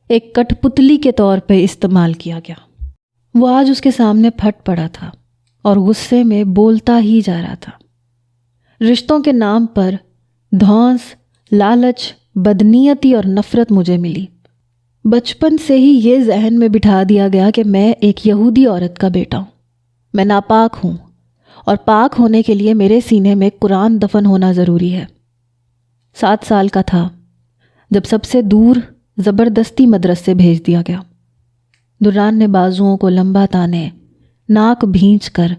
ایک کٹ پتلی کے طور پہ استعمال کیا گیا۔ وہ آج اس کے سامنے پھٹ پڑا تھا اور غصے میں بولتا ہی جا رہا تھا۔ رشتوں کے نام پر دھونس، لالچ، بدنیتی اور نفرت مجھے ملی۔ بچپن سے ہی یہ ذہن میں بٹھا دیا گیا کہ میں ایک یہودی عورت کا بیٹا ہوں، میں ناپاک ہوں اور پاک ہونے کے لیے میرے سینے میں قرآن دفن ہونا ضروری ہے۔ 7 سال کا تھا جب سب سے دور زبردستی مدرسے بھیج دیا گیا۔ دران نے بازوؤں کو لمبا تانے، ناک بھینچ کر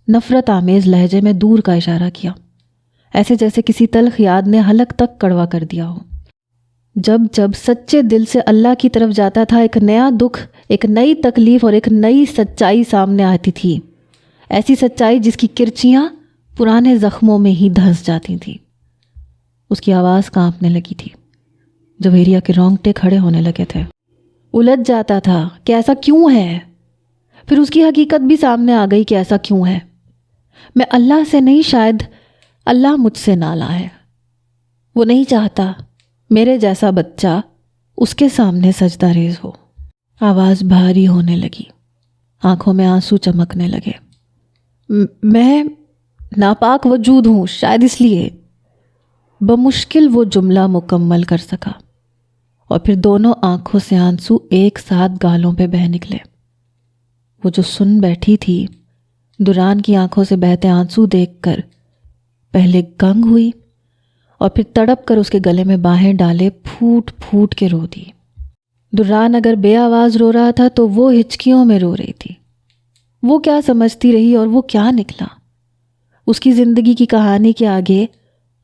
نفرت آمیز لہجے میں دور کا اشارہ کیا، ایسے جیسے کسی تلخ یاد نے حلق تک کڑوا کر دیا ہو۔ جب جب سچے دل سے اللہ کی طرف جاتا تھا، ایک نیا دکھ، ایک نئی تکلیف اور ایک نئی سچائی سامنے آتی تھی، ایسی سچائی جس کی کرچیاں پرانے زخموں میں ہی دھنس جاتی تھیں۔ اس کی آواز کانپنے لگی تھی، جویریہ کے رونگٹے کھڑے ہونے لگے تھے۔ الجھ جاتا تھا کہ ایسا کیوں ہے، پھر اس کی حقیقت بھی سامنے آ گئی کہ ایسا کیوں ہے۔ میں اللہ سے نہیں، شاید اللہ مجھ سے نالا ہے۔ وہ نہیں چاہتا میرے جیسا بچہ اس کے سامنے سجدہ ریز ہو۔ آواز بھاری ہونے لگی، آنکھوں میں آنسو چمکنے لگے۔ میں ناپاک وجود ہوں، شاید اس لیے۔ بمشکل وہ جملہ مکمل کر سکا اور پھر دونوں آنکھوں سے آنسو ایک ساتھ گالوں پہ بہہ نکلے۔ وہ جو سن بیٹھی تھی، دران کی آنکھوں سے بہتے آنسو دیکھ کر پہلے گنگ ہوئی اور پھر تڑپ کر اس کے گلے میں باہیں ڈالے پھوٹ پھوٹ کے رو دی۔ دران اگر بے آواز رو رہا تھا تو وہ ہچکیوں میں رو رہی تھی۔ وہ کیا سمجھتی رہی اور وہ کیا نکلا؟ اس کی زندگی کی کہانی کے آگے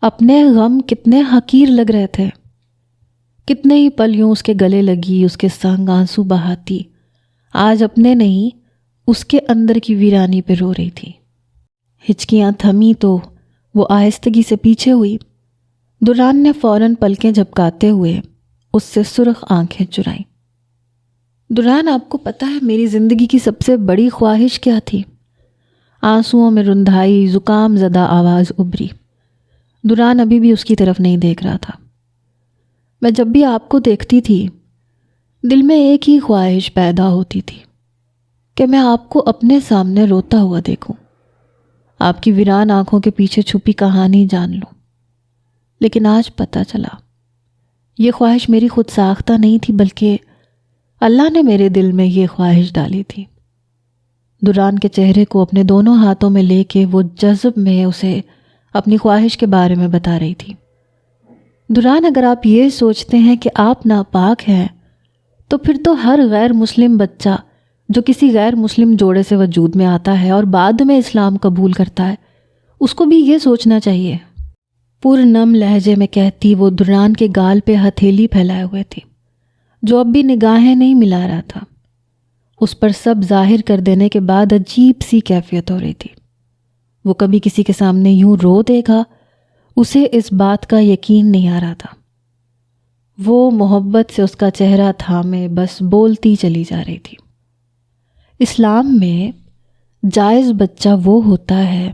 اپنے غم کتنے حقیر لگ رہے تھے۔ کتنے ہی پل یوں اس کے گلے لگی، اس کے سنگ آنسو بہاتی، آج اپنے نہیں اس کے اندر کی ویرانی پہ رو رہی تھی۔ ہچکیاں تھمی تو وہ آہستگی سے پیچھے ہوئی۔ دران نے فوراً پلکیں جھپکاتے ہوئے اس سے سرخ آنکھیں چرائیں۔ دران، آپ کو پتہ ہے میری زندگی کی سب سے بڑی خواہش کیا تھی؟ آنسوؤں میں رندھائی زکام زدہ آواز ابھری۔ دران ابھی بھی اس کی طرف نہیں دیکھ رہا تھا۔ میں جب بھی آپ کو دیکھتی تھی، دل میں ایک ہی خواہش پیدا ہوتی تھی کہ میں آپ کو اپنے سامنے روتا ہوا دیکھوں، آپ کی ویران آنکھوں کے پیچھے چھپی کہانی جان لوں۔ لیکن آج پتہ چلا یہ خواہش میری خود ساختہ نہیں تھی، بلکہ اللہ نے میرے دل میں یہ خواہش ڈالی تھی۔ دران کے چہرے کو اپنے دونوں ہاتھوں میں لے کے وہ جذب میں اسے اپنی خواہش کے بارے میں بتا رہی تھی۔ دران، اگر آپ یہ سوچتے ہیں کہ آپ ناپاک ہیں تو پھر تو ہر غیر مسلم بچہ جو کسی غیر مسلم جوڑے سے وجود میں آتا ہے اور بعد میں اسلام قبول کرتا ہے، اس کو بھی یہ سوچنا چاہیے۔ پرنم لہجے میں کہتی وہ دران کے گال پہ ہتھیلی پھیلائے ہوئے تھی، جو اب بھی نگاہیں نہیں ملا رہا تھا۔ اس پر سب ظاہر کر دینے کے بعد عجیب سی کیفیت ہو رہی تھی۔ وہ کبھی کسی کے سامنے یوں رو دے گا، اسے اس بات کا یقین نہیں آ رہا تھا۔ وہ محبت سے اس کا چہرہ تھامے بس بولتی چلی جا رہی تھی۔ اسلام میں جائز بچہ وہ ہوتا ہے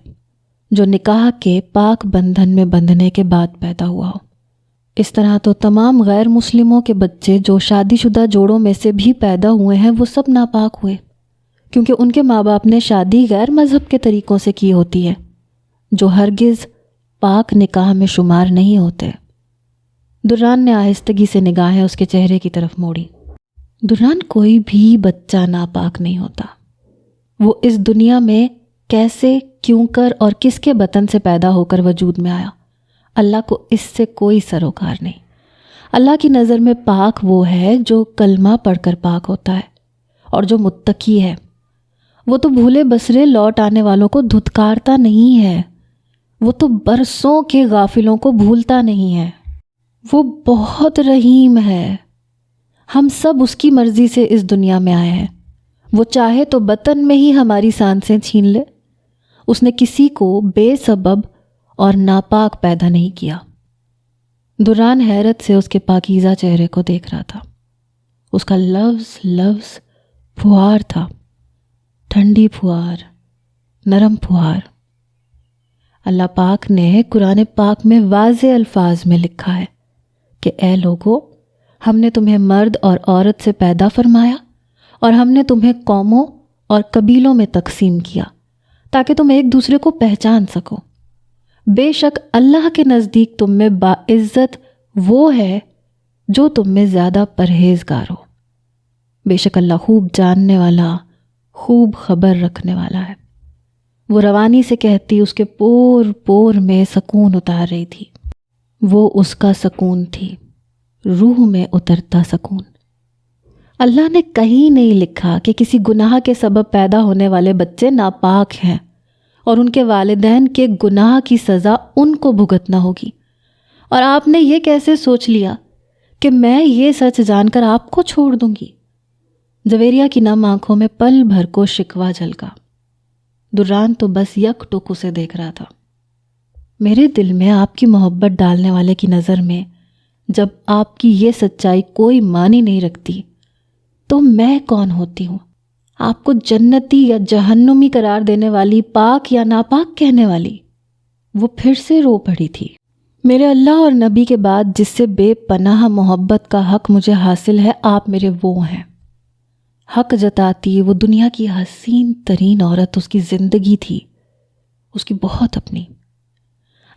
جو نکاح کے پاک بندھن میں بندھنے کے بعد پیدا ہوا ہو۔ اس طرح تو تمام غیر مسلموں کے بچے جو شادی شدہ جوڑوں میں سے بھی پیدا ہوئے ہیں وہ سب ناپاک ہوئے، کیونکہ ان کے ماں باپ نے شادی غیر مذہب کے طریقوں سے کی ہوتی ہے، جو ہرگز پاک نکاح میں شمار نہیں ہوتے۔ دران نے آہستگی سے نگاہیں اس کے چہرے کی طرف موڑی۔ دران، کوئی بھی بچہ ناپاک نہیں ہوتا۔ وہ اس دنیا میں کیسے، کیوں کر اور کس کے بطن سے پیدا ہو کر وجود میں آیا، اللہ کو اس سے کوئی سروکار نہیں۔ اللہ کی نظر میں پاک وہ ہے جو کلمہ پڑھ کر پاک ہوتا ہے اور جو متقی ہے۔ وہ تو بھولے بسرے لوٹ آنے والوں کو دھتکارتا نہیں ہے، وہ تو برسوں کے غافلوں کو بھولتا نہیں ہے۔ وہ بہت رحیم ہے۔ ہم سب اس کی مرضی سے اس دنیا میں آئے ہیں۔ وہ چاہے تو بطن میں ہی ہماری سانسیں چھین لے۔ اس نے کسی کو بے سبب اور ناپاک پیدا نہیں کیا۔ دران حیرت سے اس کے پاکیزہ چہرے کو دیکھ رہا تھا۔ اس کا لفظ لفظ پھوار تھا، ٹھنڈی پھوار، نرم پھوار۔ اللہ پاک نے قرآن پاک میں واضح الفاظ میں لکھا ہے کہ اے لوگو، ہم نے تمہیں مرد اور عورت سے پیدا فرمایا اور ہم نے تمہیں قوموں اور قبیلوں میں تقسیم کیا تاکہ تم ایک دوسرے کو پہچان سکو۔ بے شک اللہ کے نزدیک تم میں باعزت وہ ہے جو تم میں زیادہ پرہیزگار ہو۔ بے شک اللہ خوب جاننے والا، خوب خبر رکھنے والا ہے۔ وہ روانی سے کہتی اس کے پور پور میں سکون اتار رہی تھی۔ وہ اس کا سکون تھی، روح میں اترتا سکون۔ اللہ نے کہیں نہیں لکھا کہ کسی گناہ کے سبب پیدا ہونے والے بچے ناپاک ہیں اور ان کے والدین کے گناہ کی سزا ان کو بھگتنا ہوگی۔ اور آپ نے یہ کیسے سوچ لیا کہ میں یہ سچ جان کر آپ کو چھوڑ دوں گی؟ جویریہ کی نم آنکھوں میں پل بھر کو شکوہ جھلکا۔ دران تو بس یک ٹک اسے دیکھ رہا تھا۔ میرے دل میں آپ کی محبت ڈالنے والے کی نظر میں جب آپ کی یہ سچائی کوئی معنی نہیں رکھتی تو میں کون ہوتی ہوں؟ آپ کو جنتی یا جہنمی قرار دینے والی، پاک یا ناپاک کہنے والی؟ وہ پھر سے رو پڑی تھی۔ میرے اللہ اور نبی کے بعد جس سے بے پناہ محبت کا حق مجھے حاصل ہے، آپ میرے وہ ہیں۔ حق جتاتی وہ دنیا کی حسین ترین عورت اس کی زندگی تھی، اس کی بہت اپنی۔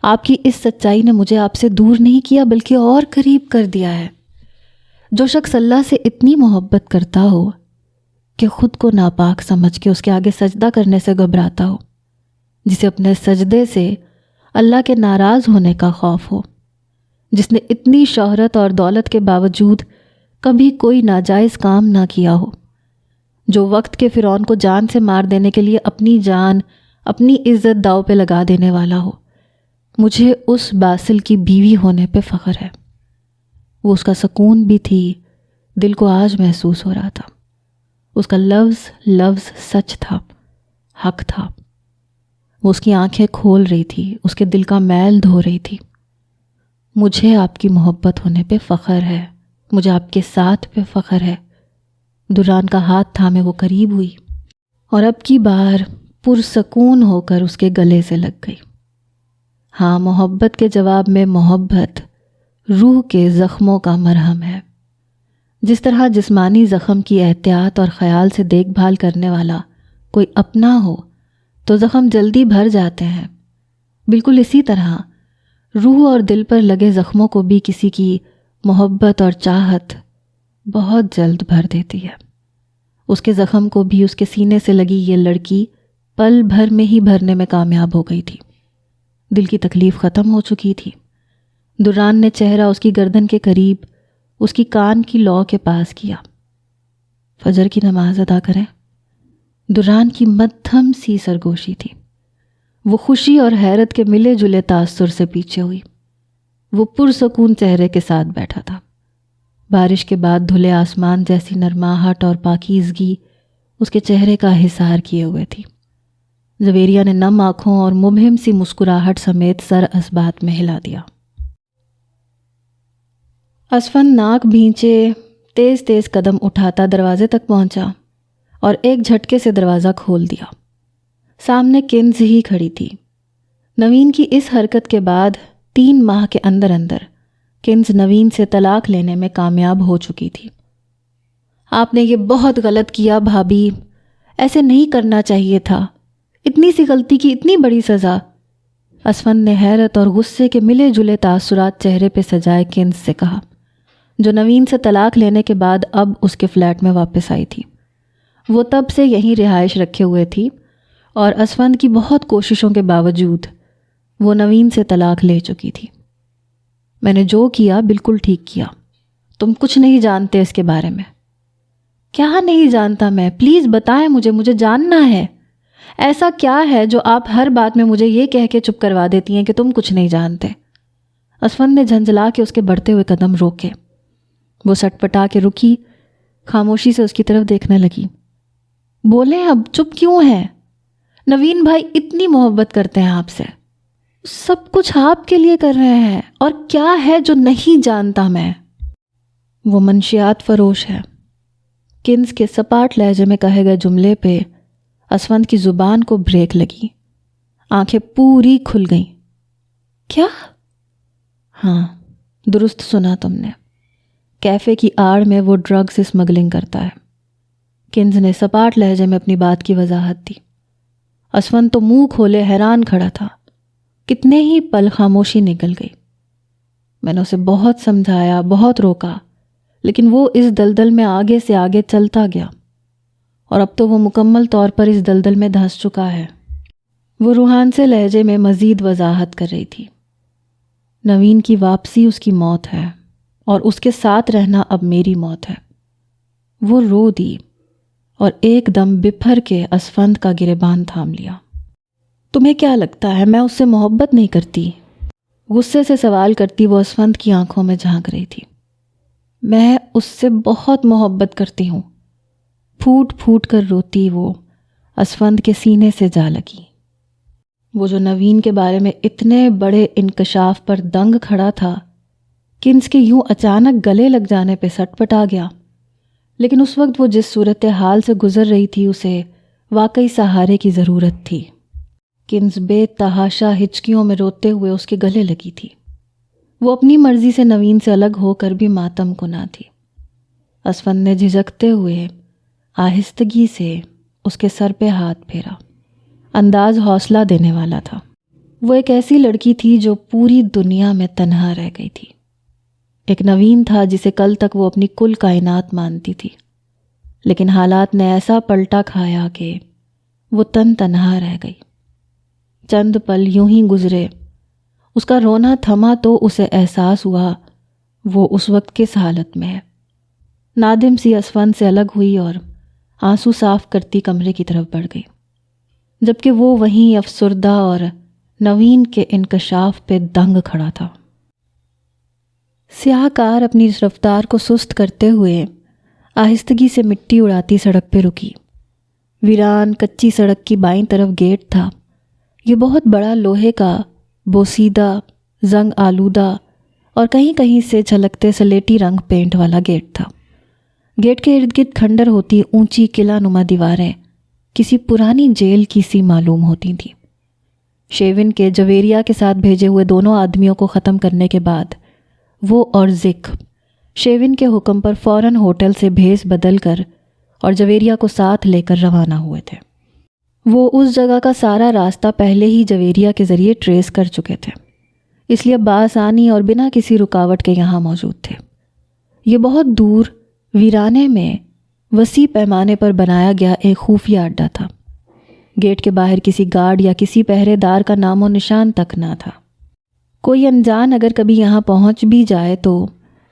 آپ کی اس سچائی نے مجھے آپ سے دور نہیں کیا بلکہ اور قریب کر دیا ہے۔ جو شخص اللہ سے اتنی محبت کرتا ہو کہ خود کو ناپاک سمجھ کے اس کے آگے سجدہ کرنے سے گھبراتا ہو، جسے اپنے سجدے سے اللہ کے ناراض ہونے کا خوف ہو، جس نے اتنی شہرت اور دولت کے باوجود کبھی کوئی ناجائز کام نہ کیا ہو، جو وقت کے فرعون کو جان سے مار دینے کے لیے اپنی جان، اپنی عزت داؤ پہ لگا دینے والا ہو، مجھے اس باسل کی بیوی ہونے پہ فخر ہے۔ وہ اس کا سکون بھی تھی، دل کو آج محسوس ہو رہا تھا۔ اس کا لفظ لفظ سچ تھا، حق تھا۔ وہ اس کی آنکھیں کھول رہی تھی، اس کے دل کا میل دھو رہی تھی۔ مجھے آپ کی محبت ہونے پہ فخر ہے، مجھے آپ کے ساتھ پہ فخر ہے۔ دران کا ہاتھ تھامے وہ قریب ہوئی اور اب کی بار پرسکون ہو کر اس کے گلے سے لگ گئی۔ ہاں، محبت کے جواب میں محبت روح کے زخموں کا مرہم ہے۔ جس طرح جسمانی زخم کی احتیاط اور خیال سے دیکھ بھال کرنے والا کوئی اپنا ہو تو زخم جلدی بھر جاتے ہیں، بالکل اسی طرح روح اور دل پر لگے زخموں کو بھی کسی کی محبت اور چاہت بہت جلد بھر دیتی ہے۔ اس کے زخم کو بھی اس کے سینے سے لگی یہ لڑکی پل بھر میں ہی بھرنے میں کامیاب ہو گئی تھی۔ دل کی تکلیف ختم ہو چکی تھی۔ دران نے چہرہ اس کی گردن کے قریب، اس کی کان کی لو کے پاس کیا۔ فجر کی نماز ادا کریں۔ دران کی مدھم سی سرگوشی تھی۔ وہ خوشی اور حیرت کے ملے جلے تاثر سے پیچھے ہوئی۔ وہ پرسکون چہرے کے ساتھ بیٹھا تھا۔ بارش کے بعد دھلے آسمان جیسی نرماہٹ اور پاکیزگی اس کے چہرے کا حصار کیے ہوئے تھی۔ زویریہ نے نم آنکھوں اور مبہم سی مسکراہٹ سمیت سر اسبات میں ہلا دیا۔ اسفند ناک بھینچے تیز تیز قدم اٹھاتا دروازے تک پہنچا اور ایک جھٹکے سے دروازہ کھول دیا۔ سامنے کنز ہی کھڑی تھی۔ نوین کی اس حرکت کے بعد 3 ماہ کے اندر اندر کنز نوین سے طلاق لینے میں کامیاب ہو چکی تھی۔ آپ نے یہ بہت غلط کیا بھابھی، ایسے نہیں کرنا چاہیے تھا، اتنی سی غلطی کی اتنی بڑی سزا۔ اسفند نے حیرت اور غصے کے ملے جلے تاثرات چہرے پہ سجائے کنز سے کہا، جو نوین سے طلاق لینے کے بعد اب اس کے فلیٹ میں واپس آئی تھی۔ وہ تب سے یہیں رہائش رکھے ہوئے تھی اور اسفند کی بہت کوششوں کے باوجود وہ نوین سے طلاق لے چکی تھی۔ میں نے جو کیا بالکل ٹھیک کیا، تم کچھ نہیں جانتے اس کے بارے میں۔ کیا نہیں جانتا میں؟ پلیز بتائیں مجھے جاننا ہے۔ ایسا کیا ہے جو آپ ہر بات میں مجھے یہ کہہ کے چپ کروا دیتی ہیں کہ تم کچھ نہیں جانتے؟ اسفند نے جھنجھلا کے اس کے بڑھتے ہوئے قدم روکے۔ وہ سٹ پٹا کے رکی، خاموشی سے اس کی طرف دیکھنے لگی۔ بولیں اب، چپ کیوں ہیں؟ نوین بھائی اتنی محبت کرتے ہیں آپ سے، سب کچھ آپ کے لیے کر رہے ہیں، اور کیا ہے جو نہیں جانتا میں؟ وہ منشیات فروش ہے۔ کنز کے سپاٹ لہجے میں کہے گئے جملے پہ اسفند کی زبان کو بریک لگی، آنکھیں پوری کھل گئیں۔ کیا؟ ہاں، درست سنا تم نے، کیفے کی آڑ میں وہ ڈرگز اسمگلنگ کرتا ہے۔ کنز نے سپاٹ لہجے میں اپنی بات کی وضاحت دی۔ اسفند تو منہ کھولے حیران کھڑا تھا۔ کتنے ہی پل خاموشی نکل گئی۔ میں نے اسے بہت سمجھایا، بہت روکا، لیکن وہ اس دلدل میں آگے سے آگے چلتا گیا، اور اب تو وہ مکمل طور پر اس دلدل میں دھنس چکا ہے۔ وہ روحان سے لہجے میں مزید وضاحت کر رہی تھی۔ نوین کی واپسی اس کی موت ہے، اور اس کے ساتھ رہنا اب میری موت ہے۔ وہ رو دی اور ایک دم بپھر کے اسفند کا گریبان تھام لیا۔ تمہیں کیا لگتا ہے میں اس سے محبت نہیں کرتی؟ غصے سے سوال کرتی وہ اسفند کی آنکھوں میں جھانک رہی تھی۔ میں اس سے بہت محبت کرتی ہوں، پھوٹ پھوٹ کر روتی وہ اسفند کے سینے سے جا لگی۔ وہ جو نوین کے بارے میں اتنے بڑے انکشاف پر دنگ کھڑا تھا، کنز کے یوں اچانک گلے لگ جانے پہ سٹ پٹا گیا، لیکن اس وقت وہ جس صورتحال سے گزر رہی تھی اسے واقعی سہارے کی ضرورت تھی۔ کنز بے تحاشا ہچکیوں میں روتے ہوئے اس کے گلے لگی تھی۔ وہ اپنی مرضی سے نوین سے الگ ہو کر بھی ماتم کنا تھی۔ اسفند نے جھجکتے ہوئے آہستگی سے اس کے سر پہ ہاتھ پھیرا۔ انداز حوصلہ دینے والا تھا۔ وہ ایک ایسی لڑکی تھی جو پوری دنیا میں تنہا رہ گئی تھی۔ ایک نوین تھا جسے کل تک وہ اپنی کل کائنات مانتی تھی، لیکن حالات نے ایسا پلٹا کھایا کہ وہ تنہا رہ گئی۔ چند پل یوں ہی گزرے۔ اس کا رونا تھما تو اسے احساس ہوا وہ اس وقت کس حالت میں ہے۔ نادم سی اسفند سے الگ ہوئی اور آنسو صاف کرتی کمرے کی طرف بڑھ گئی، جبکہ وہ وہیں افسردہ اور نوین کے انکشاف پہ دنگ کھڑا تھا۔ سیاہ کار اپنی رفتار کو سست کرتے ہوئے آہستگی سے مٹی اڑاتی سڑک پہ رکی۔ ویران کچی سڑک کی بائیں طرف گیٹ تھا۔ یہ بہت بڑا لوہے کا بوسیدہ، زنگ آلودہ اور کہیں کہیں سے جھلکتے سلیٹی رنگ پینٹ والا گیٹ تھا۔ گیٹ کے ارد گرد کھنڈر ہوتی اونچی قلعہ نما دیواریں کسی پرانی جیل کی سی معلوم ہوتی تھیں۔ شیون کے جویریہ کے ساتھ بھیجے ہوئے دونوں آدمیوں کو ختم کرنے کے بعد وہ اور زک شیون کے حکم پر فوراً ہوٹل سے بھیس بدل کر اور جویریہ کو ساتھ لے کر روانہ ہوئے تھے۔ وہ اس جگہ کا سارا راستہ پہلے ہی جویریہ کے ذریعے ٹریس کر چکے تھے، اس لیے بآسانی اور بنا کسی رکاوٹ کے یہاں موجود تھے۔ یہ بہت دور ویرانے میں وسیع پیمانے پر بنایا گیا ایک خفیہ اڈہ تھا۔ گیٹ کے باہر کسی گارڈ یا کسی پہرے دار کا نام و نشان تک نہ تھا۔ کوئی انجان اگر کبھی یہاں پہنچ بھی جائے تو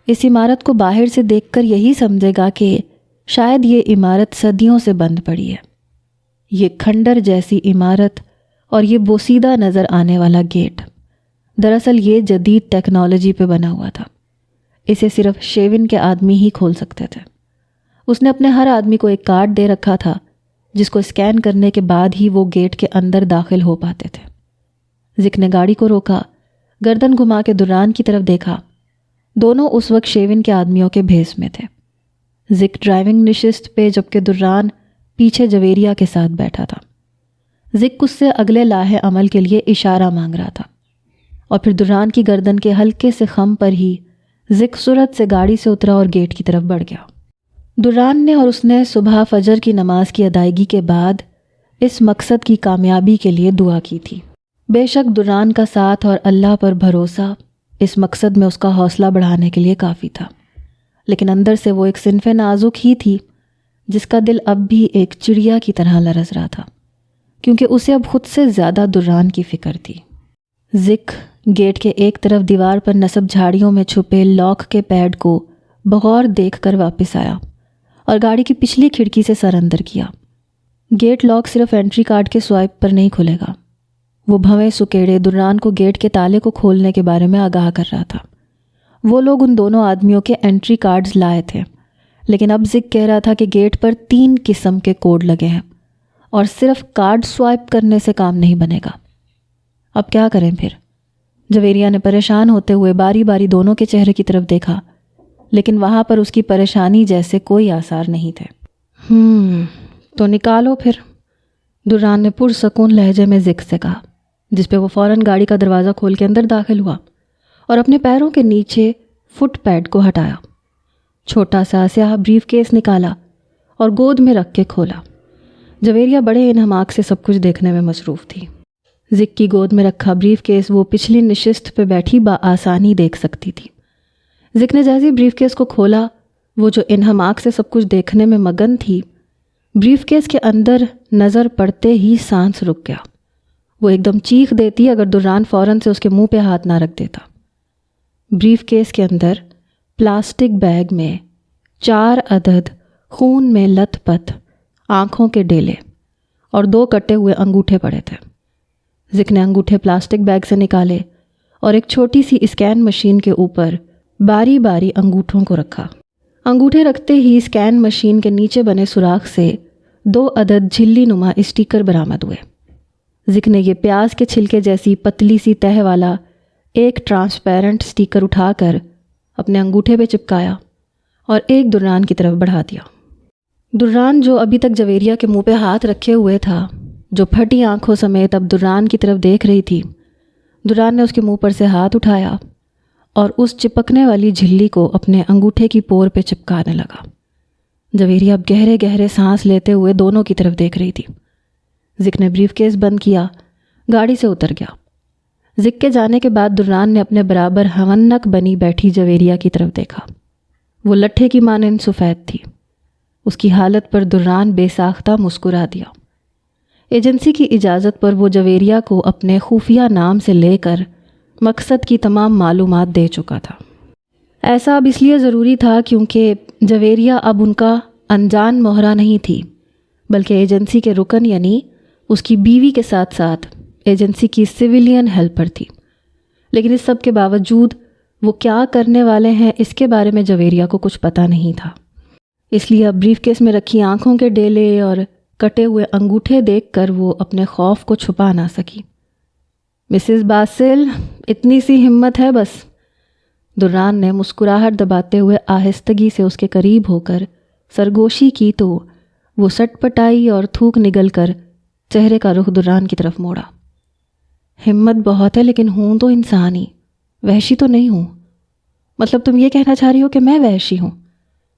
اس عمارت کو باہر سے دیکھ کر یہی سمجھے گا کہ شاید یہ عمارت صدیوں سے بند پڑی ہے۔ یہ کھنڈر جیسی عمارت اور یہ بوسیدہ نظر آنے والا گیٹ دراصل یہ جدید ٹیکنالوجی پہ بنا ہوا تھا۔ اسے صرف شیون کے آدمی ہی کھول سکتے تھے۔ اس نے اپنے ہر آدمی کو ایک کارڈ دے رکھا تھا جس کو اسکین کرنے کے بعد ہی وہ گیٹ کے اندر داخل ہو پاتے تھے۔ زک نے گاڑی کو روکا، گردن گھما کے دران کی طرف دیکھا۔ دونوں اس وقت شیون کے آدمیوں کے بھیس میں تھے۔ زک ڈرائیونگ نشست پہ جبکہ دران پیچھے جویریہ کے ساتھ بیٹھا تھا۔ زک اس سے اگلے لاہے عمل کے لیے اشارہ مانگ رہا تھا، اور پھر دران کی گردن کے ہلکے سے خم پر ہی زک سرعت سے گاڑی سے اترا اور گیٹ کی طرف بڑھ گیا۔ دران نے اور اس نے صبح فجر کی نماز کی ادائیگی کے بعد اس مقصد کی کامیابی کے لیے دعا کی تھی۔ بے شک دران کا ساتھ اور اللہ پر بھروسہ اس مقصد میں اس کا حوصلہ بڑھانے کے لیے کافی تھا، لیکن اندر سے وہ ایک صنف نازک ہی تھی جس کا دل اب بھی ایک چڑیا کی طرح لرز رہا تھا، کیونکہ اسے اب خود سے زیادہ دران کی فکر تھی۔ زک گیٹ کے ایک طرف دیوار پر نصب جھاڑیوں میں چھپے لاک کے پیڈ کو بغور دیکھ کر واپس آیا اور گاڑی کی پچھلی کھڑکی سے سر اندر کیا۔ گیٹ لاک صرف انٹری کارڈ کے سوائپ پر نہیں کھلے گا۔ وہ بھویں سکیڑے دران کو گیٹ کے تالے کو کھولنے کے بارے میں آگاہ کر رہا تھا۔ وہ لوگ ان دونوں آدمیوں کے انٹری کارڈز لائے تھے، لیکن اب زک کہہ رہا تھا کہ گیٹ پر 3 قسم کے کوڈ لگے ہیں اور صرف کارڈ سوائپ کرنے سے کام نہیں بنے گا۔ اب کیا کریں پھر؟ جویریہ نے پریشان ہوتے ہوئے باری باری دونوں کے چہرے کی طرف دیکھا، لیکن وہاں پر اس کی پریشانی جیسے کوئی آثار نہیں تھے۔ تو نکالو پھر، دران نے پرسکون لہجے میں زک سے کہا، جس پہ وہ فوراً گاڑی کا دروازہ کھول کے اندر داخل ہوا اور اپنے پیروں کے نیچے فٹ پیڈ کو ہٹایا، چھوٹا سا سیاہ بریف کیس نکالا اور گود میں رکھ کے کھولا۔ جویریہ بڑے انہماک سے سب کچھ دیکھنے میں مصروف تھی۔ زک کی گود میں رکھا بریف کیس وہ پچھلی نشست پہ بیٹھی بآسانی دیکھ سکتی تھی۔ زک نے جیسے بریف کیس کو کھولا، وہ جو انہماک سے سب کچھ دیکھنے میں مگن تھی، بریف کیس کے اندر نظر پڑتے ہی سانس رک گیا۔ وہ ایک دم چیخ دیتی اگر دران فوراً سے اس کے منہ پہ ہاتھ نہ رکھ دیتا۔ بریف کیس کے اندر پلاسٹک بیگ میں 4 عدد خون میں لت پت آنکھوں کے ڈیلے اور 2 کٹے ہوئے انگوٹھے پڑے تھے۔ زک نے انگوٹھے پلاسٹک بیگ سے نکالے اور ایک چھوٹی سی اسکین مشین کے اوپر باری باری انگوٹھوں کو رکھا۔ انگوٹھے رکھتے ہی اسکین مشین کے نیچے بنے سوراخ سے 2 عدد جھلی نما اسٹیکر برآمد ہوئے۔ زک نے یہ پیاز کے چھلکے جیسی پتلی سی تہ والا ایک ٹرانسپیرنٹ اسٹیکر اٹھا کر اپنے انگوٹھے پہ چپکایا اور ایک دران کی طرف بڑھا دیا۔ دران جو ابھی تک جویریہ کے منہ پہ ہاتھ رکھے ہوئے تھا، جو پھٹی آنکھوں سمیت اب دران کی طرف دیکھ رہی تھی، دران نے اس کے منہ پر سے ہاتھ اٹھایا اور اس چپکنے والی جھلی کو اپنے انگوٹھے کی پور پہ چپکانے لگا۔ جویریہ اب گہرے گہرے سانس لیتے ہوئے دونوں کی طرف دیکھ رہی تھی۔ زک نے بریف کیس بند کیا، گاڑی سے اتر گیا۔ زک کے جانے کے بعد دران نے اپنے برابر ہونک بنی بیٹھی جویریہ کی طرف دیکھا۔ وہ لٹھے کی مانند سفید تھی۔ اس کی حالت پر دران بے ساختہ مسکرا دیا۔ ایجنسی کی اجازت پر وہ جویریہ کو اپنے خفیہ نام سے لے کر مقصد کی تمام معلومات دے چکا تھا۔ ایسا اب اس لیے ضروری تھا کیونکہ جویریہ اب ان کا انجان مہرہ نہیں تھی، بلکہ ایجنسی کے رکن یعنی اس کی بیوی کے ساتھ ساتھ ایجنسی کی سویلین ہیلپر تھی۔ لیکن اس سب کے باوجود وہ کیا کرنے والے ہیں اس کے بارے میں جویریہ کو کچھ پتہ نہیں تھا۔ اس لیے اب بریف کیس میں رکھی آنکھوں کے ڈیلے اور کٹے ہوئے انگوٹھے دیکھ کر وہ اپنے خوف کو چھپا نہ سکی۔ مسز باسل، اتنی سی ہمت ہے بس؟ دران نے مسکراہٹ دباتے ہوئے آہستگی سے اس کے قریب ہو کر سرگوشی کی تو وہ سٹ پٹائی اور تھوک نگل کر چہرے کا رخ دران کی طرف موڑا۔ ہمت بہت ہے لیکن ہوں تو انسان ہی، وحشی تو نہیں ہوں۔ مطلب تم یہ کہنا چاہ رہی ہو کہ میں وحشی ہوں؟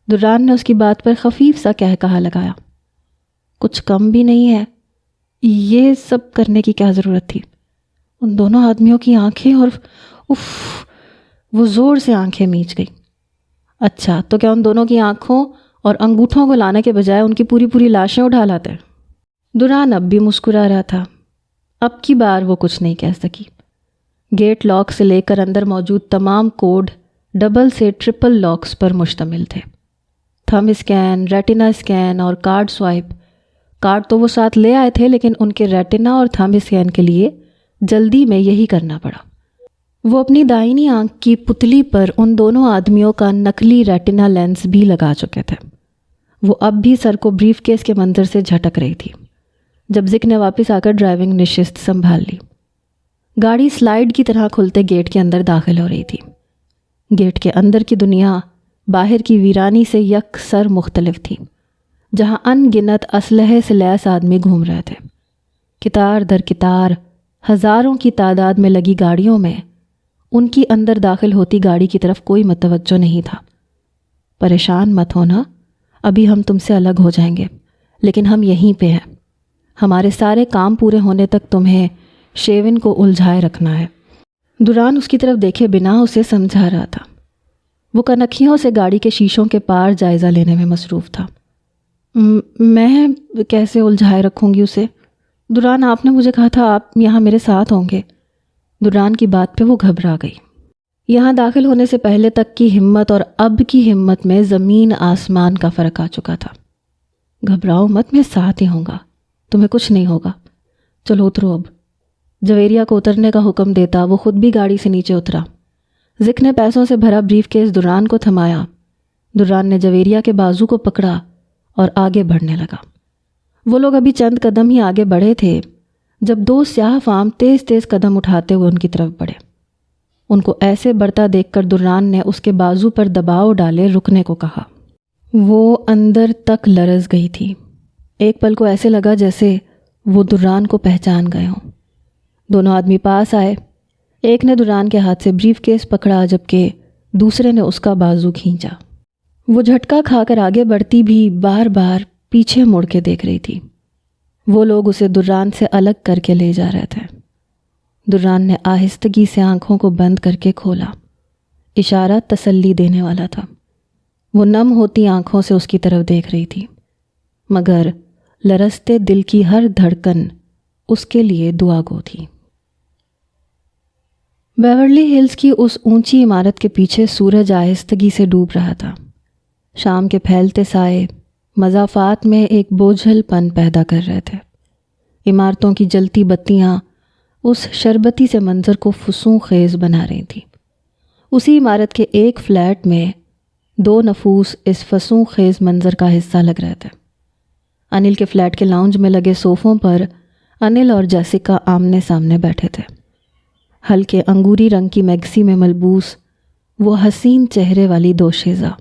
دران نے اس کی بات پر خفیف سا کہا لگایا۔ کچھ کم بھی نہیں ہے، یہ سب کرنے کی کیا ضرورت تھی؟ ان دونوں آدمیوں کی آنکھیں اور وہ زور سے آنکھیں میچ گئی۔ اچھا تو کیا ان دونوں کی آنکھوں اور انگوٹھوں کو لانے کے بجائے ان کی پوری لاشیں اٹھا لاتے؟ دران اب بھی مسکرا رہا تھا۔ اب کی بار وہ کچھ نہیں کہہ سکی۔ گیٹ لاک سے لے کر اندر موجود تمام کوڈ ڈبل سے ٹرپل لاکس پر مشتمل تھے۔ تھم اسکین، ریٹنا اسکین اور کارڈ سوائپ۔ کارڈ تو وہ ساتھ لے آئے تھے لیکن ان کے ریٹنا اور تھم اسکین کے لیے جلدی میں یہی کرنا پڑا۔ وہ اپنی دائنی آنکھ کی پتلی پر ان دونوں آدمیوں کا نقلی ریٹنا لینس بھی لگا چکے تھے۔ وہ اب بھی سر کو بریف کیس کے منظر سے جھٹک رہی تھی جب زک نے واپس آ کر ڈرائیونگ نشست سنبھال لی۔ گاڑی سلائیڈ کی طرح کھلتے گیٹ کے اندر داخل ہو رہی تھی۔ گیٹ کے اندر کی دنیا باہر کی ویرانی سے یکسر مختلف تھی، جہاں ان گنت اسلحے سے لیس آدمی گھوم رہے تھے۔ قطار در قطار ہزاروں کی تعداد میں لگی گاڑیوں میں ان کی اندر داخل ہوتی گاڑی کی طرف کوئی متوجہ نہیں تھا۔ پریشان مت ہونا، ابھی ہم تم سے الگ ہو جائیں گے، لیکن ہم یہیں پہ ہیں۔ ہمارے سارے کام پورے ہونے تک تمہیں شیون کو الجھائے رکھنا ہے۔ دران اس کی طرف دیکھے بنا اسے سمجھا رہا تھا۔ وہ کنکھیوں سے گاڑی کے شیشوں کے پار جائزہ لینے میں مصروف تھا۔ میں کیسے الجھائے رکھوں گی اسے؟ دران، آپ نے مجھے کہا تھا آپ یہاں میرے ساتھ ہوں گے۔ دران کی بات پہ وہ گھبرا گئی۔ یہاں داخل ہونے سے پہلے تک کی ہمت اور اب کی ہمت میں زمین آسمان کا فرق آ چکا تھا۔ گھبراؤ مت، میں ساتھ ہی ہوں گا، تمہیں کچھ نہیں ہوگا۔ چلو اترو اب۔ جویریہ کو اترنے کا حکم دیتا وہ خود بھی گاڑی سے نیچے اترا۔ زک نے پیسوں سے بھرا بریف کیس دران کو تھمایا۔ دران نے جویریہ کے بازو کو پکڑا اور آگے بڑھنے لگا۔ وہ لوگ ابھی چند قدم ہی آگے بڑھے تھے جب 2 سیاہ فام تیز تیز قدم اٹھاتے ہوئے ان کی طرف بڑھے۔ ان کو ایسے بڑھتا دیکھ کر دران نے اس کے بازو پر دباؤ ڈالے رکنے کو کہا۔ وہ اندر تک لرز گئی تھی۔ ایک پل کو ایسے لگا جیسے وہ دران کو پہچان گئے ہوں۔ دونوں آدمی پاس آئے۔ ایک نے دران کے ہاتھ سے بریف کیس پکڑا جبکہ دوسرے نے اس کا بازو کھینچا۔ وہ جھٹکا کھا کر آگے بڑھتی بھی بار بار پیچھے مڑ کے دیکھ رہی تھی۔ وہ لوگ اسے دران سے الگ کر کے لے جا رہے تھے۔ دران نے آہستگی سے آنکھوں کو بند کر کے کھولا۔ اشارہ تسلی دینے والا تھا۔ وہ نم ہوتی آنکھوں سے اس کی طرف دیکھ رہی تھی، مگر لرزتے دل کی ہر دھڑکن اس کے لیے دعا گو تھی۔ بیورلی ہلز کی اس اونچی عمارت کے پیچھے سورج آہستگی سے ڈوب رہا تھا۔ شام کے پھیلتے سائے مضافات میں ایک بوجھل پن پیدا کر رہے تھے۔ عمارتوں کی جلتی بتیاں اس شربتی سے منظر کو فسوں خیز بنا رہی تھیں۔ اسی عمارت کے ایک فلیٹ میں 2 نفوس اس فسوں خیز منظر کا حصہ لگ رہے تھے۔ انل کے فلیٹ کے لاؤنج میں لگے صوفوں پر انل اور جیسیکا آمنے سامنے بیٹھے تھے۔ ہلکے انگوری رنگ کی میکسی میں ملبوس وہ حسین چہرے والی دوشیزہ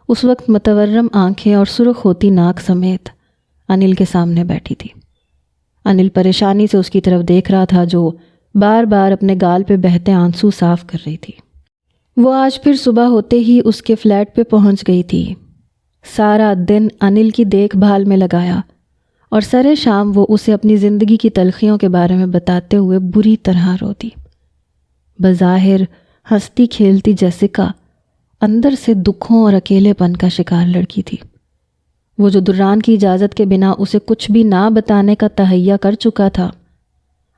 اس وقت متورم آنکھیں اور سرخ ہوتی ناک سمیت انل کے سامنے بیٹھی تھی۔ انل پریشانی سے اس کی طرف دیکھ رہا تھا، جو بار بار اپنے گال پہ بہتے آنسو صاف کر رہی تھی۔ وہ آج پھر صبح ہوتے ہی اس کے فلیٹ پہ پہنچ گئی تھی۔ سارا دن انل کی دیکھ بھال میں لگایا اور سرے شام وہ اسے اپنی زندگی کی تلخیوں کے بارے میں بتاتے ہوئے بری طرح روتی۔ بظاہر ہنستی کھیلتی جیسیکا اندر سے دکھوں اور اکیلے پن کا شکار لڑکی تھی۔ وہ جو دران کی اجازت کے بنا اسے کچھ بھی نہ بتانے کا تہیہ کر چکا تھا،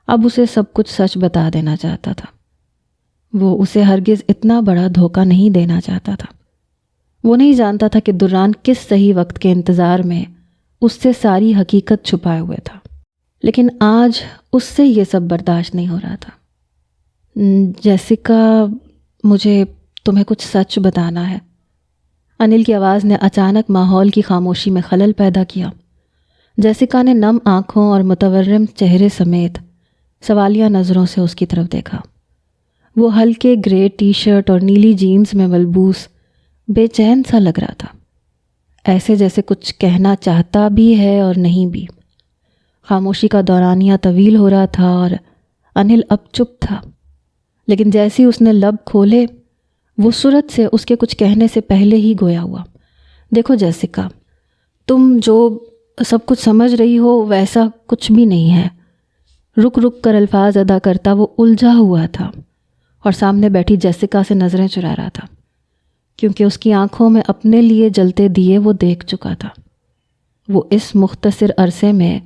اب اسے سب کچھ سچ بتا دینا چاہتا تھا۔ وہ اسے ہرگز اتنا بڑا دھوکہ نہیں دینا چاہتا تھا۔ وہ نہیں جانتا تھا کہ دران کس صحیح وقت کے انتظار میں اس سے ساری حقیقت چھپائے ہوئے تھا، لیکن آج اس سے یہ سب برداشت نہیں ہو رہا تھا۔ جیسیکا، مجھے تمہیں کچھ سچ بتانا ہے۔ انل کی آواز نے اچانک ماحول کی خاموشی میں خلل پیدا کیا۔ جیسیکا نے نم آنکھوں اور متورم چہرے سمیت سوالیہ نظروں سے اس کی طرف دیکھا۔ وہ ہلکے گرے ٹی شرٹ اور نیلی جینز میں ملبوس بے چین سا لگ رہا تھا، ایسے جیسے کچھ کہنا چاہتا بھی ہے اور نہیں بھی۔ خاموشی کا دورانیہ طویل ہو رہا تھا اور انل اب چپ تھا، لیکن جیسے اس نے لب کھولے وہ سرعت سے اس کے کچھ کہنے سے پہلے ہی گویا ہوا۔ دیکھو جیسیکا، تم جو سب کچھ سمجھ رہی ہو ویسا کچھ بھی نہیں ہے۔ رک رک کر الفاظ ادا کرتا وہ الجھا ہوا تھا اور سامنے بیٹھی جیسیکا سے نظریں چرا رہا تھا، کیونکہ اس کی آنکھوں میں اپنے لیے جلتے دیے وہ دیکھ چکا تھا۔ وہ اس مختصر عرصے میں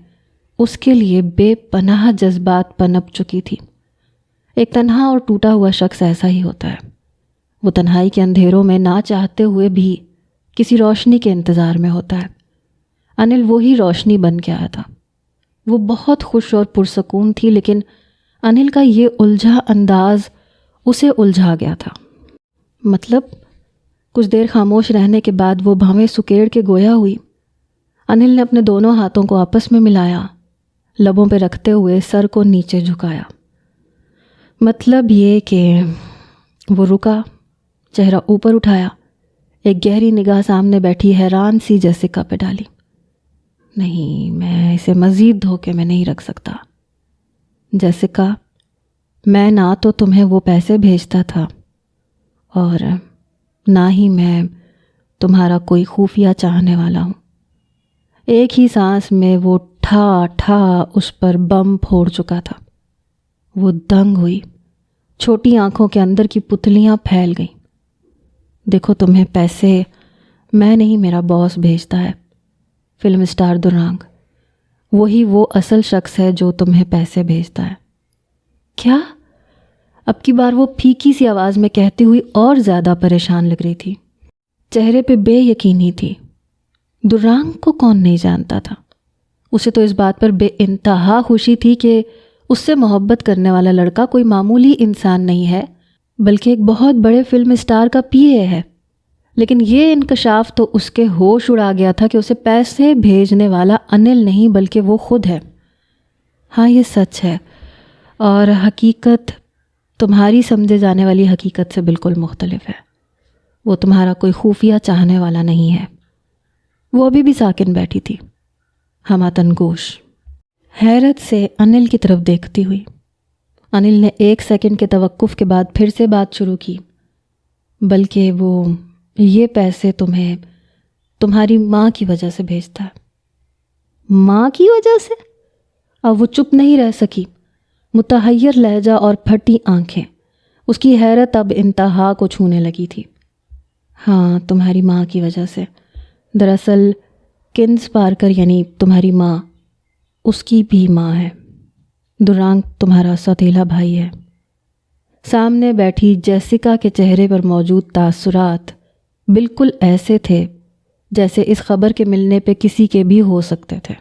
اس کے لیے بے پناہ جذبات پنپ چکی تھی۔ ایک تنہا اور ٹوٹا ہوا شخص ایسا ہی ہوتا ہے۔ وہ تنہائی کے اندھیروں میں نہ چاہتے ہوئے بھی کسی روشنی کے انتظار میں ہوتا ہے۔ انل وہی روشنی بن کے آیا تھا۔ وہ بہت خوش اور پرسکون تھی، لیکن انل کا یہ الجھا انداز اسے الجھا گیا تھا۔ مطلب کچھ دیر خاموش رہنے کے بعد وہ بھاویں سکیڑ کے گویا ہوئی۔ انل نے اپنے دونوں ہاتھوں کو آپس میں ملایا، لبوں پہ رکھتے ہوئے سر کو نیچے جھکایا۔ مطلب یہ کہ وہ رکا، چہرہ اوپر اٹھایا، ایک گہری نگاہ سامنے بیٹھی حیران سی جیسیکا پہ ڈالی۔ نہیں، میں اسے مزید دھوکے میں نہیں رکھ سکتا جیسیکا۔ میں نہ تو تمہیں وہ پیسے بھیجتا تھا اور نہ ہی میں تمہارا کوئی خفیہ چاہنے والا ہوں۔ ایک ہی سانس میں وہ ٹھا ٹھا اس پر بم پھوڑ چکا تھا۔ وہ دنگ ہوئی، چھوٹی آنکھوں کے اندر کی پتلیاں پھیل گئیں۔ دیکھو، تمہیں پیسے میں نہیں، میرا باس بھیجتا ہے، فلم اسٹار درانگ۔ وہی وہ اصل شخص ہے جو تمہیں پیسے بھیجتا ہے۔ کیا؟ اب کی بار وہ پھیکی سی آواز میں کہتی ہوئی اور زیادہ پریشان لگ رہی تھی۔ چہرے پہ بے یقینی تھی۔ درانگ کو کون نہیں جانتا تھا؟ اسے تو اس بات پر بے انتہا خوشی تھی کہ اس سے محبت کرنے والا لڑکا کوئی معمولی انسان نہیں ہے، بلکہ ایک بہت بڑے فلم اسٹار کا پی اے ہے۔ لیکن یہ انکشاف تو اس کے ہوش اڑا گیا تھا کہ اسے پیسے بھیجنے والا انل نہیں بلکہ وہ خود ہے۔ ہاں، یہ سچ ہے، اور حقیقت تمہاری سمجھے جانے والی حقیقت سے بالکل مختلف ہے۔ وہ تمہارا کوئی خفیہ چاہنے والا نہیں ہے۔ وہ ابھی بھی ساکن بیٹھی تھی، ہماتن گوش، حیرت سے انل کی طرف دیکھتی ہوئی۔ انل نے 1 سیکنڈ کے توقف کے بعد پھر سے بات شروع کی۔ بلکہ وہ یہ پیسے تمہیں تمہاری ماں کی وجہ سے بھیجتا ہے۔ ماں کی وجہ سے؟ اب وہ چپ نہیں رہ سکی، متحیر لہجہ اور پھٹی آنکھیں، اس کی حیرت اب انتہا کو چھونے لگی تھی۔ ہاں، تمہاری ماں کی وجہ سے۔ دراصل کنز پارکر یعنی تمہاری ماں، اس کی بھی ماں ہے۔ دورانگ تمہارا سوتیلا بھائی ہے۔ سامنے بیٹھی جیسیکا کے چہرے پر موجود تاثرات بالکل ایسے تھے جیسے اس خبر کے ملنے پہ کسی کے بھی ہو سکتے تھے۔